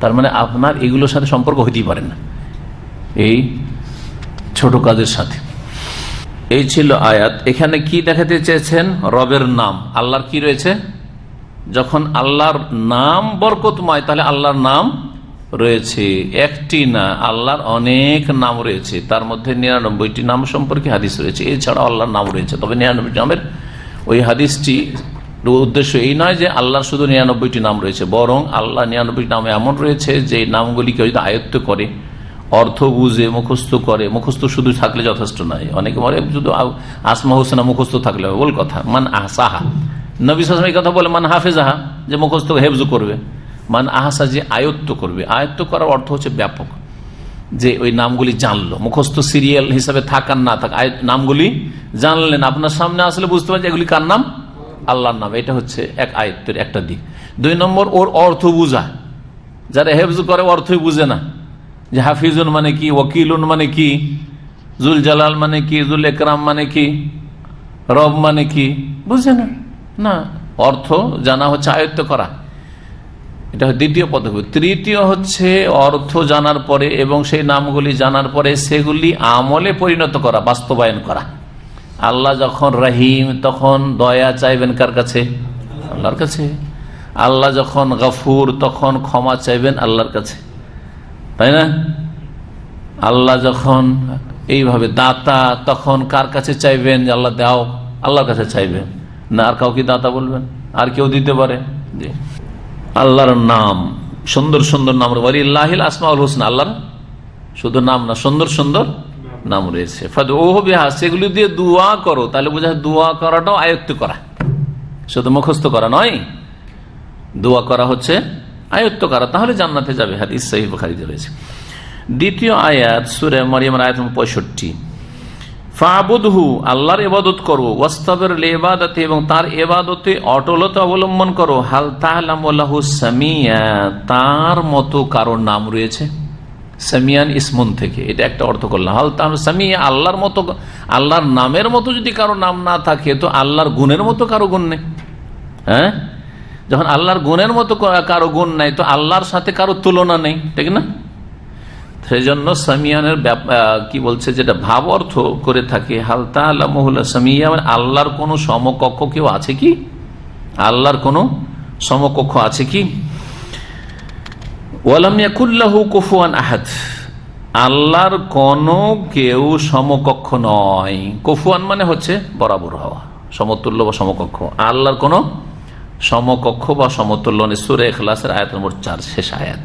তার মানে আপনার এগুলোর সাথে সম্পর্ক হইতেই পারে না এই ছোট কাজের সাথে। এই ছিল আয়াত। এখানে কি দেখাতে চেয়েছেন? রবের নাম। আল্লাহর কি রয়েছে? যখন আল্লাহর নাম বরকতময়, তাহলে আল্লাহর নাম রয়েছে, একটি না, আল্লাহর অনেক নাম রয়েছে। তার মধ্যে 99টি নাম সম্পর্কে হাদিস রয়েছে। এছাড়া আল্লাহর নাম রয়েছে। তবে 99 নামের ওই হাদিসটি উদ্দেশ্য এই নয় যে আল্লাহর শুধু 99টি নাম রয়েছে, বরং আল্লাহ 99টি নাম এমন রয়েছে যে নামগুলিকে যদি আয়ত্ত করে, অর্থ বুঝে মুখস্থ করে, মুখস্থ শুধু থাকলে যথেষ্ট নয়। অনেকে বলে শুধু আসমা হোসেনা মুখস্থ থাকলে হবে, বল কথা। মান আহসাহা, নবী সাল্লাল্লাহু আলাইহি ওয়াসাল্লাম এই কথা বলে, মান হাফেজাহা, যে মুখস্থ হেফজ করবে। মান আহসা, যে আয়ত্ত করবে। আয়ত্ত করার অর্থ হচ্ছে ব্যাপক, যে ওই নামগুলি জানলো, মুখস্থ সিরিয়াল হিসাবে থাকার না থাক, নামগুলি জানলেন, আপনার সামনে আসলে বুঝতে পারছেন এগুলি কার নাম? আল্লাহর নাম। এটা হচ্ছে এক আয়ত্তের একটা দিক। 2 নম্বর, ওর অর্থ বুঝা। যারা হেফজ করে অর্থই বুঝে না, যে হাফিজুন মানে কি, ওয়াকিলুন মানে কি, জুল জালাল মানে কি, জুল ইকরাম মানে কি, রব মানে কি, বুঝে না। না, অর্থ জানা হচ্ছে আয়ত্ত করা, এটা দ্বিতীয় পদ্ধতি। তৃতীয় হচ্ছে অর্থ জানার পরে এবং সেই নামগুলি জানার পরে সেগুলি আমলে পরিণত করা, বাস্তবায়ন করা। আল্লাহ যখন রহিম, তখন দয়া চাইবেন কার কাছে? আল্লাহর কাছে। আল্লাহ যখন গফুর, তখন ক্ষমা চাইবেন আল্লাহর কাছে, তাই না? আল্লাহ যখন এইভাবে দাতা, তখন কার কাছে চাইবেন? আল্লাহ দাও, আল্লাহর কাছে চাইবেন না আর কাউকে দাতা বলবেন? আর কেউ দিতে পারে? জি। আল্লাহর নাম, সুন্দর সুন্দর নাম, ওয়ালিল্লাহিল আসমাউল হুসনা, আল্লাহর শুধু নাম না, সুন্দর সুন্দর নাম রয়েছে। ফাদউহু বিহা, সেগুলি দিয়ে দোয়া করো। তাহলে বোঝা দোয়া করাটাও আয়ত্ত করা, শুধু মুখস্থ করা নয়, দোয়া করা হচ্ছে আয়ত্ত করা, তাহলে জান্নাতে যাবে। হাদিস সহিহ বুখারীতে রয়েছে। দ্বিতীয় আয়াত সূরা মারইয়াম আয়াত 65, ফাবুদহু, আল্লাহর ইবাদত করো, ওয়াস্তাবির লিইবাদাতি, এবং তার ইবাদতে অটলতা অবলম্বন করো। হাল তা'লামু লাহু সামিয়া, তার মতো কারো নাম রয়েছে? সামিয়ান ইসমুন থেকে এটা একটা অর্থ করলাম। হাল তা'লামু সামিয়া, আল্লাহর মতো, আল্লাহর নামের মতো যদি কারো নাম না থাকে, তো আল্লাহর গুণের মতো কারো গুণ নেই। হ্যাঁ, যখন আল্লাহর গুণের মতো কারো গুণ নাই, তো আল্লাহর সাথে কারো তুলনা নেই, ঠিক না? সেই জন্য সামিয়ানের কি বলছে, যেটা ভাব অর্থ করে থাকে, হাল তা'লামু সামিয়া, মানে আল্লাহর কোন সমকক্ষ কেউ আছে কি? আল্লাহর কোন সমকক্ষ আছে কি? ওয়ালাম ইয়াকুল লাহু কুফুয়ান আহাদ, আল্লাহর কোন কেউ সমকক্ষ নয়। কুফুয়ান মানে হচ্ছে বরাবর হওয়া, সমতুল্য বা সমকক্ষ। আল্লাহর কোন সমকক্ষ বা সমতুল্য নেই। সূরা ইখলাসের আয়াত নম্বর 4, শেষ আয়াত।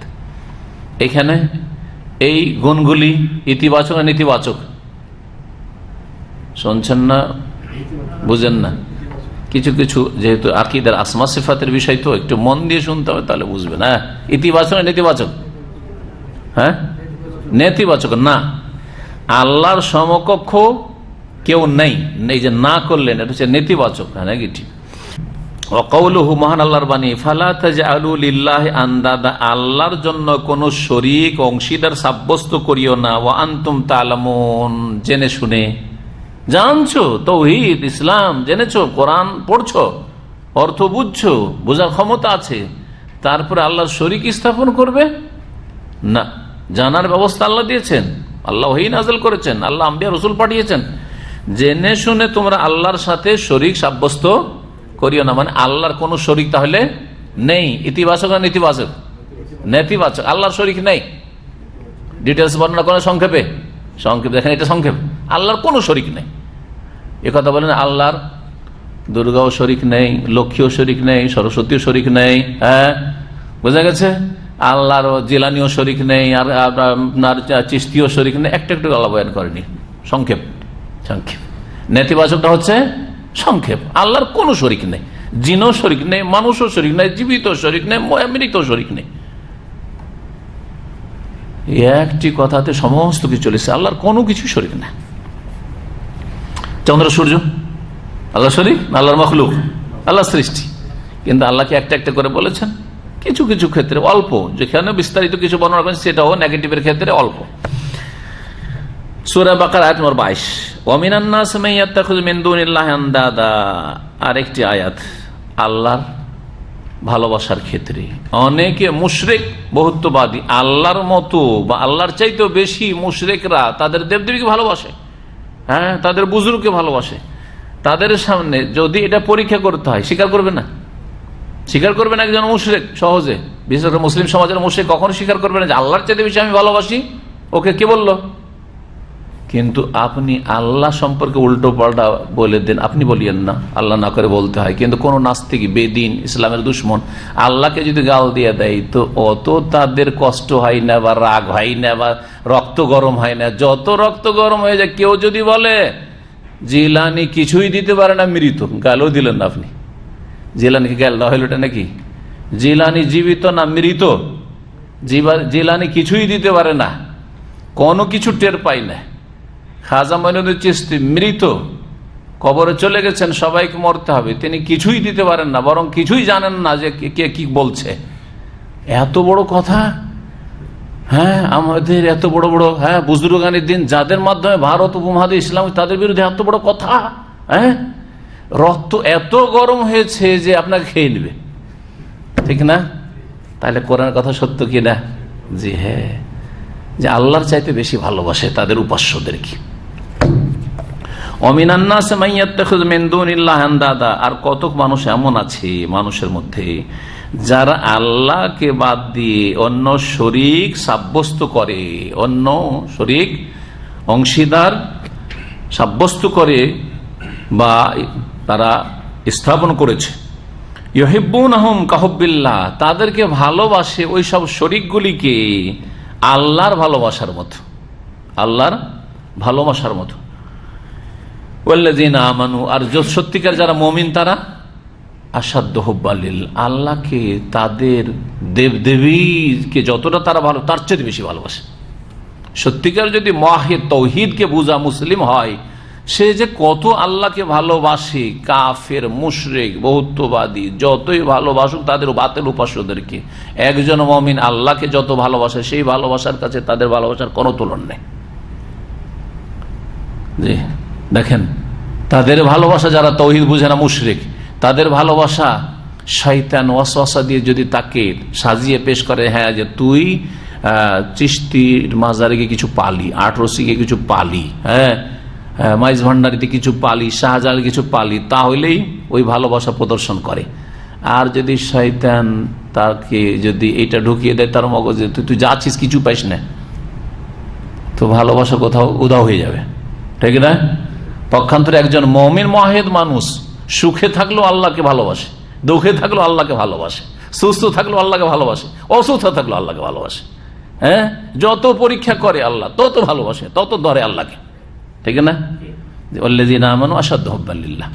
এখানে এই গুণগুলি ইতিবাচক না নেতিবাচক? শুনছেন না, বুঝেন না? কিছু কিছু যেহেতু আকীদার আসমা সিফাতের বিষয়, তো একটু মন দিয়ে শুনতে হবে, তাহলে বুঝবেন। হ্যাঁ, ইতিবাচক না নেতিবাচক? হ্যাঁ, নেতিবাচক না। আল্লাহর সমকক্ষ কেউ নেই, এই যে না করলেন, এটা হচ্ছে নেতিবাচক, নেগেটিভ। ওয়াকাউলুহু, মহান আল্লাহর বাণী, ফালা তাজআলু লিল্লাহি আনদাদা, আল্লাহর জন্য কোন শরীক অংশীদার সাব্যস্ত করিও না। ওয়া আনতুম তা'লামুন, জেনে শুনে, জানছো তাওহীদ ইসলাম, জেনেছো, কোরআন পড়ছো, অর্থ বুঝছো, বোঝার ক্ষমতা আছে, তারপরে আল্লাহর শরীক স্থাপন করবে, না, জানার ব্যবস্থা আল্লাহ দিয়েছেন, আল্লাহ ওহী নাযিল করেছেন, আল্লাহ আম্বিয়া রাসূল পাঠিয়েছেন। জেনে শুনে তোমরা আল্লাহর সাথে শরীক সাব্যস্ত করিও না, মানে আল্লাহর কোন শরীক তাহলে নেই। ইতিবাচক না নেতিবাচক? নেতিবাচক। আল্লাহর শরীক নেই। ডিটেলস বর্ণনা করেন সংক্ষেপে, সংক্ষেপ দেখেন, এটা সংক্ষেপ। আল্লাহর কোনো শরীক নেই, এ কথা বলেন। আল্লাহর দুর্গাও শরীক নেই, লক্ষ্মীও শরীক নেই, সরস্বতীও শরীক নেই, হ্যাঁ বোঝা গেছে। আল্লাহর জিলানিও শরীক নেই, আর আপনার চিশতিও শরীক নেই। একটা একটু আল্লাহ বয়ান করেনি, সংক্ষেপ সংক্ষেপ। নেতিবাচকটা হচ্ছে সংক্ষেপ। আল্লাহর কোনো শরীক নেই, জিনও শরীক নেই, মানুষও শরীক নেই, জীবিত শরীক নেই, মৃত শরীক নেই। একটি কথাতে সমস্ত কিছু চলেছে, আল্লাহর কোনো কিছু শরীক না। চন্দ্র সূর্য আল্লাহ শরীক, আল্লাহর মখলুক, আল্লাহর সৃষ্টি। কিন্তু আল্লাহকে একটা একটা করে বলেছেন, কিছু কিছু ক্ষেত্রে অল্প, যেখানে বিস্তারিত কিছু বর্ণনা করেছেন সেটাও নেগেটিভের ক্ষেত্রে অল্প। সূরা বাকারা আয়াত নম্বর 22। ওয়া মিনান নাস মান ইয়াত্তাখিযু মিন দুনিল্লাহি আনদাদা, আরেকটি আয়াত আল্লাহর ভালোবাসার ক্ষেত্রে। অনেকে মুশরিক বহুত্ববাদী, আল্লাহর মতো বা আল্লাহর চাইতেও বেশি মুশরিকরা তাদের দেবদেবীকে ভালোবাসে, হ্যাঁ তাদের বুজুর্গকে ভালোবাসে। তাদের সামনে যদি এটা পরীক্ষা করতে হয়, স্বীকার করবে না? স্বীকার করবে না একজন মুশরিক সহজে, বিশেষ করে মুসলিম সমাজের মুশরিক কখনো স্বীকার করবে না যে আল্লাহর চাইতে বেশি আমি ভালোবাসি। ওকে কে বললো? কিন্তু আপনি আল্লাহ সম্পর্কে উল্টো পাল্টা বলে দেন, আপনি বলিয়েন না, আল্লাহ না করে বলতে হয়। কিন্তু কোন নাস্তিক, বেদিন, ইসলামের দুশ্মন আল্লাহকে যদি গাল দিয়ে দেয় তো অত তাদের কষ্ট হয় না, বা রাগ হয় না, বা রক্ত গরম হয় না। যত রক্ত গরম হয়ে যায় কেউ যদি বলে জিলানি কিছুই দিতে পারে না, মৃত, গালও দিলেন না আপনি। জিলানিকে গাল দেওয়া হইল এটা নাকি? জিলানি জীবিত না মৃত? জিলানি কিছুই দিতে পারে না, কোনো কিছু টের পাই না। খাজা মঈনুদ্দিন চিশতি মৃত, কবরে চলে গেছেন, সবাইকে মরতে হবে, তিনি কিছুই দিতে পারেন না, বরং কিছুই জানেন না যে কে কি বলছে। এত বড় কথা, হ্যাঁ আমাদের এত বড় বড় বুজুর্গানের দিন, যাদের মাধ্যমে ভারত উপমহাদেশ ইসলাম, তাদের বিরুদ্ধে এত বড় কথা। হ্যাঁ, রক্ত এত গরম হয়েছে যে আপনাকে খেয়ে নেবে, ঠিক না? তাহলে কোরআনের কথা সত্য কি না? জি হ্যাঁ, যে আল্লাহর চাইতে বেশি ভালোবাসে তাদের উপাস্যদেরকে। অমিনান নাস মান ইয়াত্তাখিযু মিন দুনিল্লাহি আনদাদা, আর কতক মানুষ এমন আছে মানুষের মধ্যে যারা আল্লাহকে বাদ দিয়ে অন্য শরীক সাব্যস্ত করে, অন্য শরীক অংশীদার সাব্যস্ত করে বা তারা স্থাপন করেছে। ইউহিব্বুনাহুম কাহুব্বিল্লাহ, তাদেরকে ভালোবাসে ওই সব শরীকগুলিকে আল্লাহর ভালোবাসার মতো, আল্লাহর ভালোবাসার মতো। ওয়াল্লাযীনা আমানু, আর সত্যিকার যারা মুমিন তারা আশাদ্দু হুব্বান লিল্লাহ, আল্লাহকে তাদের দেবদেবীকে যতটা তারা ভালো, তার চেয়ে বেশি ভালোবাসে। সত্যিকার যদি মুওয়াহিদ তাওহীদকে বুঝা মুসলিম হয়, সে যে কত আল্লাহকে ভালোবাসে, কাফের মুশরিক বহুত্ববাদী যতই ভালোবাসুক তাদের বাতিল উপাস্যদেরকে, একজন মুমিন আল্লাহকে যত ভালোবাসে সেই ভালোবাসার কাছে তাদের ভালোবাসার কোনো তুলনা নেই। জি দেখেন, তাদের ভালোবাসা যারা তাওহীদ বুঝে না, মুশরিক, তাদের ভালোবাসা শয়তান ওয়াসওয়াসা দিয়ে যদি তাকে সাজিয়ে পেশ করে, হ্যাঁ যে তুই চিশতির মাজারে গিয়ে কিছু পালি, আটরসিকে কিছু পালি, হ্যাঁ মাইজ ভান্ডারিতে কিছু পালি, শাহজালাল কিছু পালি, তাহলেই ওই ভালোবাসা প্রদর্শন করে। আর যদি শয়তান তাকে যদি এটা ঢুকিয়ে দেয় তার মগজে, তুই যাচ্ছিস কিছু পাইস না, তো ভালোবাসা কোথাও উধাও হয়ে যাবে, ঠিক না? পক্ষান্তরে একজন মুমিন মুওয়াহিদ মানুষ সুখে থাকলেও আল্লাহকে ভালোবাসে, দুঃখে থাকলেও আল্লাহকে ভালোবাসে, সুস্থ থাকলেও আল্লাহকে ভালোবাসে, অসুস্থ থাকলেও আল্লাহকে ভালোবাসে। হ্যাঁ, যত পরীক্ষা করে আল্লাহ তত ভালোবাসে, তত ধরে আল্লাহকে, ঠিক না? ওয়াল্লাযীনা আমানু আশাদ্দু হুব্বান লিল্লাহ,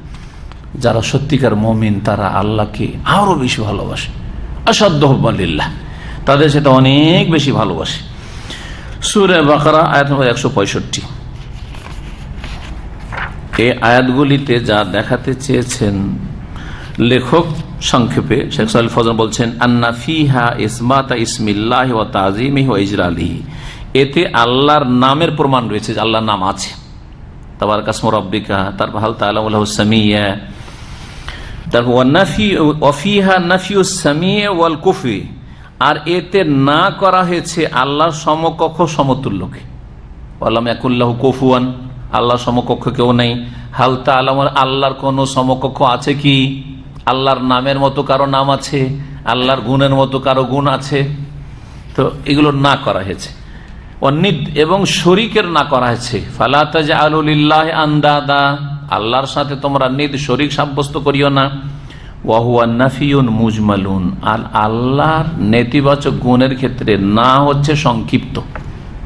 যারা সত্যিকার মুমিন তারা আল্লাহকে আরো বেশি ভালোবাসে, আশাদ্দু হুব্বান লিল্লাহ, তাদের সাথে অনেক বেশি ভালোবাসে। সূরা বাকারা আয়াত নম্বর 165। এই আয়াতগুলিতে যা দেখাতে চেয়েছেন লেখক সংক্ষেপে শেখ সালেহ ফজল বলছেন, আন্না ফিহা ইসবাতা ইসমিল্লাহি ওয়া তাযীমিহি ওয়া ইজলালিহি, এতে আল্লাহর নামের প্রমাণ রয়েছে, যে আল্লাহর নাম আছে, তাবারাকা ইসমু রাব্বিকা, তারপর হাল তাআলামু লাহু সামিয়া, তারপর ওয়া ফিহা নাফিউস সামিয়া ওয়াল কুফরি, আর এতে না করা হয়েছে আল্লাহর সমকক্ষ সমতুল্যকে। আল্লাহ ইয়াকুল্লাহু কুফুয়ান, আল্লাহর সমকক্ষ কেউ নেই। হাল তাআলাম, আল্লাহর কোন সমকক্ষ আছে কি? আল্লাহর নামের মতো কারো নাম আছে? আল্লাহর গুণের মতো কারো গুণ আছে? তো এগুলো না করা হয়েছে। অনিদ এবং শরীকের না করা হয়েছে। ফালা তাজআলু লিল্লাহি আনদাদা, আল্লাহর সাথে তোমরা নিদ শরীক সাব্যস্ত করিও না। ওয়া হুয়া নাফিউন মুজমালুন, আর আল্লাহর নেতিবাচক গুণের ক্ষেত্রে না হচ্ছে সংক্ষিপ্ত।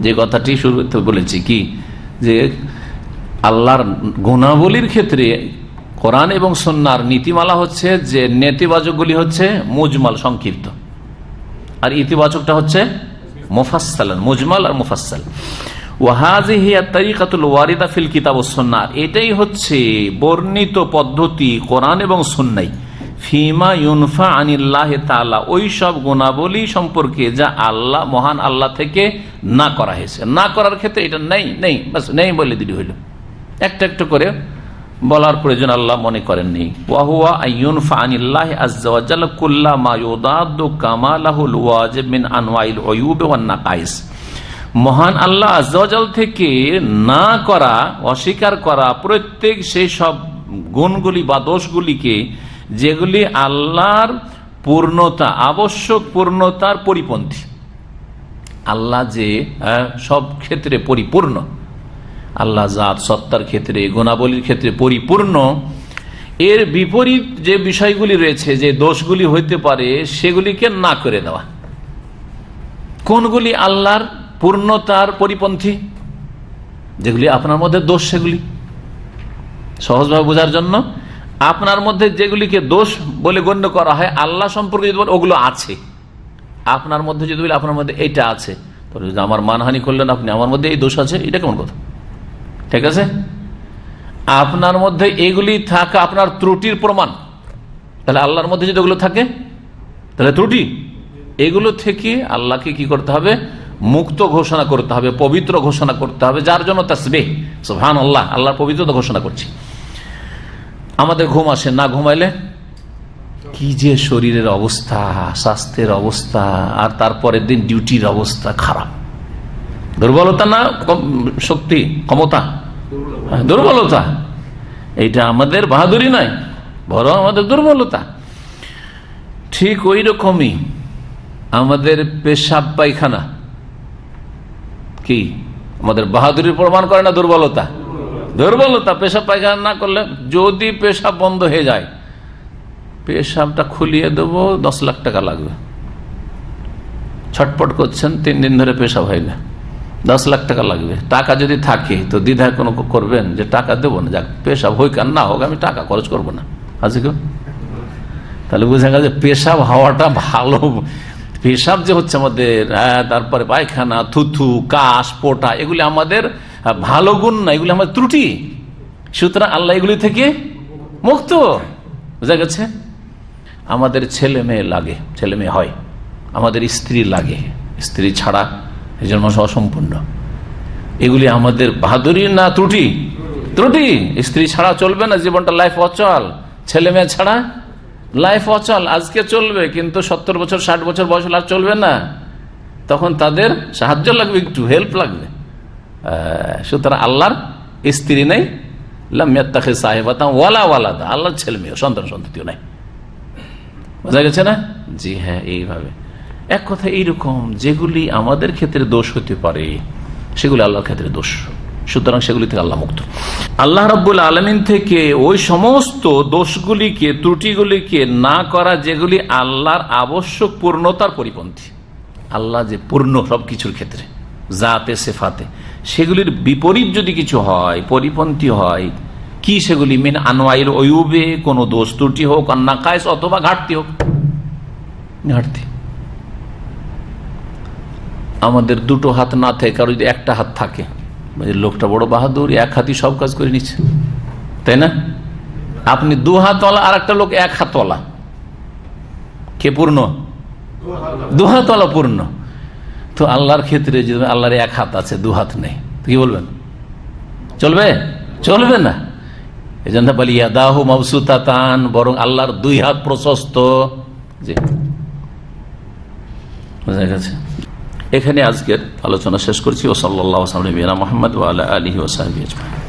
যে কথাটি শুরুতে বলেছি কি, যে আল্লাহর গুণাবলীর ক্ষেত্রে কোরআন এবং সুন্নাহর নীতিমালা হচ্ছে যে নেতিবাচকগুলি হচ্ছে মুজমাল, সংক্ষিপ্ত, আর ইতিবাচকটা হচ্ছে মুফাসসাল, মুজমাল আর মুফাসসাল। ওয়া হাযিহি আত-তারিকাতুল ওয়ারিদা ফিল কিতাব ওয়াস সুন্নাহ, এটাই হচ্ছে বর্ণিত পদ্ধতি কোরআন এবং সুন্নাহয়। ফিমা ইউনফা আনিল্লাহি তাআলা, ওই সব গুণাবলী সম্পর্কে যা আল্লাহ, মহান আল্লাহ থেকে না করা হয়েছে। না করার ক্ষেত্রে এটা নেই নেই, বাস নেই বলে দিলি হইল, একটা একটা করে বলার প্রয়োজন আল্লাহ মনে করেননি। ওয়া হুয়া আইয়ুনফা আনিল্লাহি আযজা ওয়া জাল্লা কুল্লা মা ইউদাদ্দু কামালাহুল ওয়াজিব মিন আনওয়াইল উয়ুব ওয়ান নাকাইস, মহান আল্লাহ আযজা ওয়া জাল থেকে না করা, অস্বীকার করা প্রত্যেক সেই সব গুণগুলি বা দোষগুলিকে যেগুলি আল্লাহর পূর্ণতা, আবশ্যক পূর্ণতার পরিপন্থী। আল্লাহ যে সব ক্ষেত্রে পরিপূর্ণ, আল্লাহ জাত সত্তার ক্ষেত্রে, গুণাবলীর ক্ষেত্রে পরিপূর্ণ, এর বিপরীত যে বিষয়গুলি রয়েছে, যে দোষগুলি হইতে পারে, সেগুলিকে না করে দেওয়া। কোনগুলি আল্লাহর পূর্ণতার পরিপন্থী? যেগুলি আপনার মধ্যে দোষ, সেগুলি সহজভাবে বোঝার জন্য, আপনার মধ্যে যেগুলিকে দোষ বলে গণ্য করা হয়, আল্লাহ সম্পর্কে যদি বলেন ওগুলো আছে আপনার মধ্যে, যদি বলে আপনার মধ্যে এইটা আছে, তাহলে যদি আমার মানহানি করলেন আপনি, আমার মধ্যে এই দোষ আছে, এটা কেমন কথা? ঠিক আছে, আপনার মধ্যে এগুলি থাকা আপনার ত্রুটির প্রমাণ, তাহলে আল্লাহর মধ্যে যদি ওগুলো থাকে তাহলে ত্রুটি। এগুলো থেকে আল্লাহকে কি করতে হবে? মুক্ত ঘোষণা করতে হবে, পবিত্র ঘোষণা করতে হবে, যার জন্য তাসবিহ সুবহানাল্লাহ, আল্লাহর পবিত্রতা ঘোষণা করছি। আমাদের ঘুম আসে না, ঘুমাইলে কি যে শরীরের অবস্থা, স্বাস্থ্যের অবস্থা, আর তারপরের দিন ডিউটির অবস্থা খারাপ। দুর্বলতা না শক্তি, ক্ষমতা? দুর্বলতা। এইটা আমাদের বাহাদুরি নয়, বরং আমাদের দুর্বলতা। ঠিক ওই রকমই আমাদের পেশাব পায়খানা কি আমাদের বাহাদুরির প্রমাণ করে না দুর্বলতা? দুর্বলতা। পেশাব পায়খানা না করলে, যদি পেশাব বন্ধ হয়ে যায়, পেশাবটা খুলিয়ে দেবো 10 লাখ টাকা লাগবে। ছটপট করছেন, 3 দিন ধরে পেশাব হয় না, 10 লাখ টাকা লাগবে। টাকা যদি থাকে তো দ্বিধায় কোনো করবেন যে টাকা দেবো না, যাক পেশাব হোক আর না হোক, আমি টাকা খরচ করবো না, আছে কেউ? তাহলে বুঝা গেল যে পেশাব হওয়াটা ভালো। পেশাব যে হচ্ছে আমাদের, তারপরে পায়খানা, থুথু, কাশ, পোটা, এগুলি আমাদের ভালো গুণ না, এগুলি আমাদের ত্রুটি। সুতরাং আল্লাহ এগুলি থেকে মুক্ত। বুঝা গেছে? আমাদের ছেলে মেয়ে লাগে, ছেলে মেয়ে হয়, আমাদের স্ত্রী লাগে, স্ত্রী ছাড়া এই জন্য অসম্পূর্ণ। এগুলি আমাদের বাহাদুরি না ত্রুটি? ত্রুটি। স্ত্রী ছাড়া চলবে না, জীবনটা লাইফ অচল। ছেলে মেয়ে ছাড়া লাইফ অচল। আজকে চলবে, কিন্তু 70 বছর 60 বছর বয়স হলে আর চলবে না, তখন তাদের সাহায্য লাগবে, একটু হেল্প লাগবে। সুতরাং আল্লাহর স্ত্রী নেই, লাম ইয়াত্তাখিয সাহিবাতান ওয়ালা ওয়ালাদা, আল্লাহর ছেলে মেয়ে, সন্তান সন্ততিও নাই। বোঝা গেছে না? জি হ্যাঁ, এইভাবে এক কথা এইরকম যেগুলি আমাদের ক্ষেত্রে দোষ হতে পারে, সেগুলি আল্লাহর ক্ষেত্রে দোষ। সুতরাং সেগুলি থেকে আল্লাহ মুক্ত। আল্লাহ রাব্বুল আলামিন থেকে ওই সমস্ত দোষগুলিকে, ত্রুটিগুলিকে না করা যেগুলি আল্লাহর আবশ্যক পূর্ণতার পরিপন্থী। আল্লাহ যে পূর্ণ সবকিছুর ক্ষেত্রে, জাতে সিফাতে, সেগুলির বিপরীত যদি কিছু হয়, পরিপন্থী হয়, কি সেগুলি? মিন আনওয়াইল উয়ুবে, কোনো দোষ ত্রুটি হোক, আর নাকাইস অথবা ঘাটতি হোক। ঘাটতি, আমাদের দুটো হাত না থাকে, কারো যদি একটা হাত থাকে, লোকটা বড় বাহাদুর, এক হাতই সব কাজ করে নিচ্ছে, তাই না? আপনি 2 হাতওয়ালা, আর একটা লোক 1 হাতওয়ালা, কে পূর্ণ? 2 হাতওয়ালা পূর্ণ। তো আল্লাহর ক্ষেত্রে যদি আল্লাহর 1 হাত আছে, 2 হাত নেই, কি বলবেন? চলবে? চলবে না। এই জন্য বলি ইয়াদাহু মাবসুতাতান, বরং আল্লাহর 2 হাত প্রশস্ত। যে বোঝা গেছে। এখানে আজকের আলোচনা শেষ করছি। ও সাল্লাল্লাহু আলা নবিয়িনা মুহাম্মদ ওয়া আলা আলিহি ওয়া সাহবিহি আজমাইন।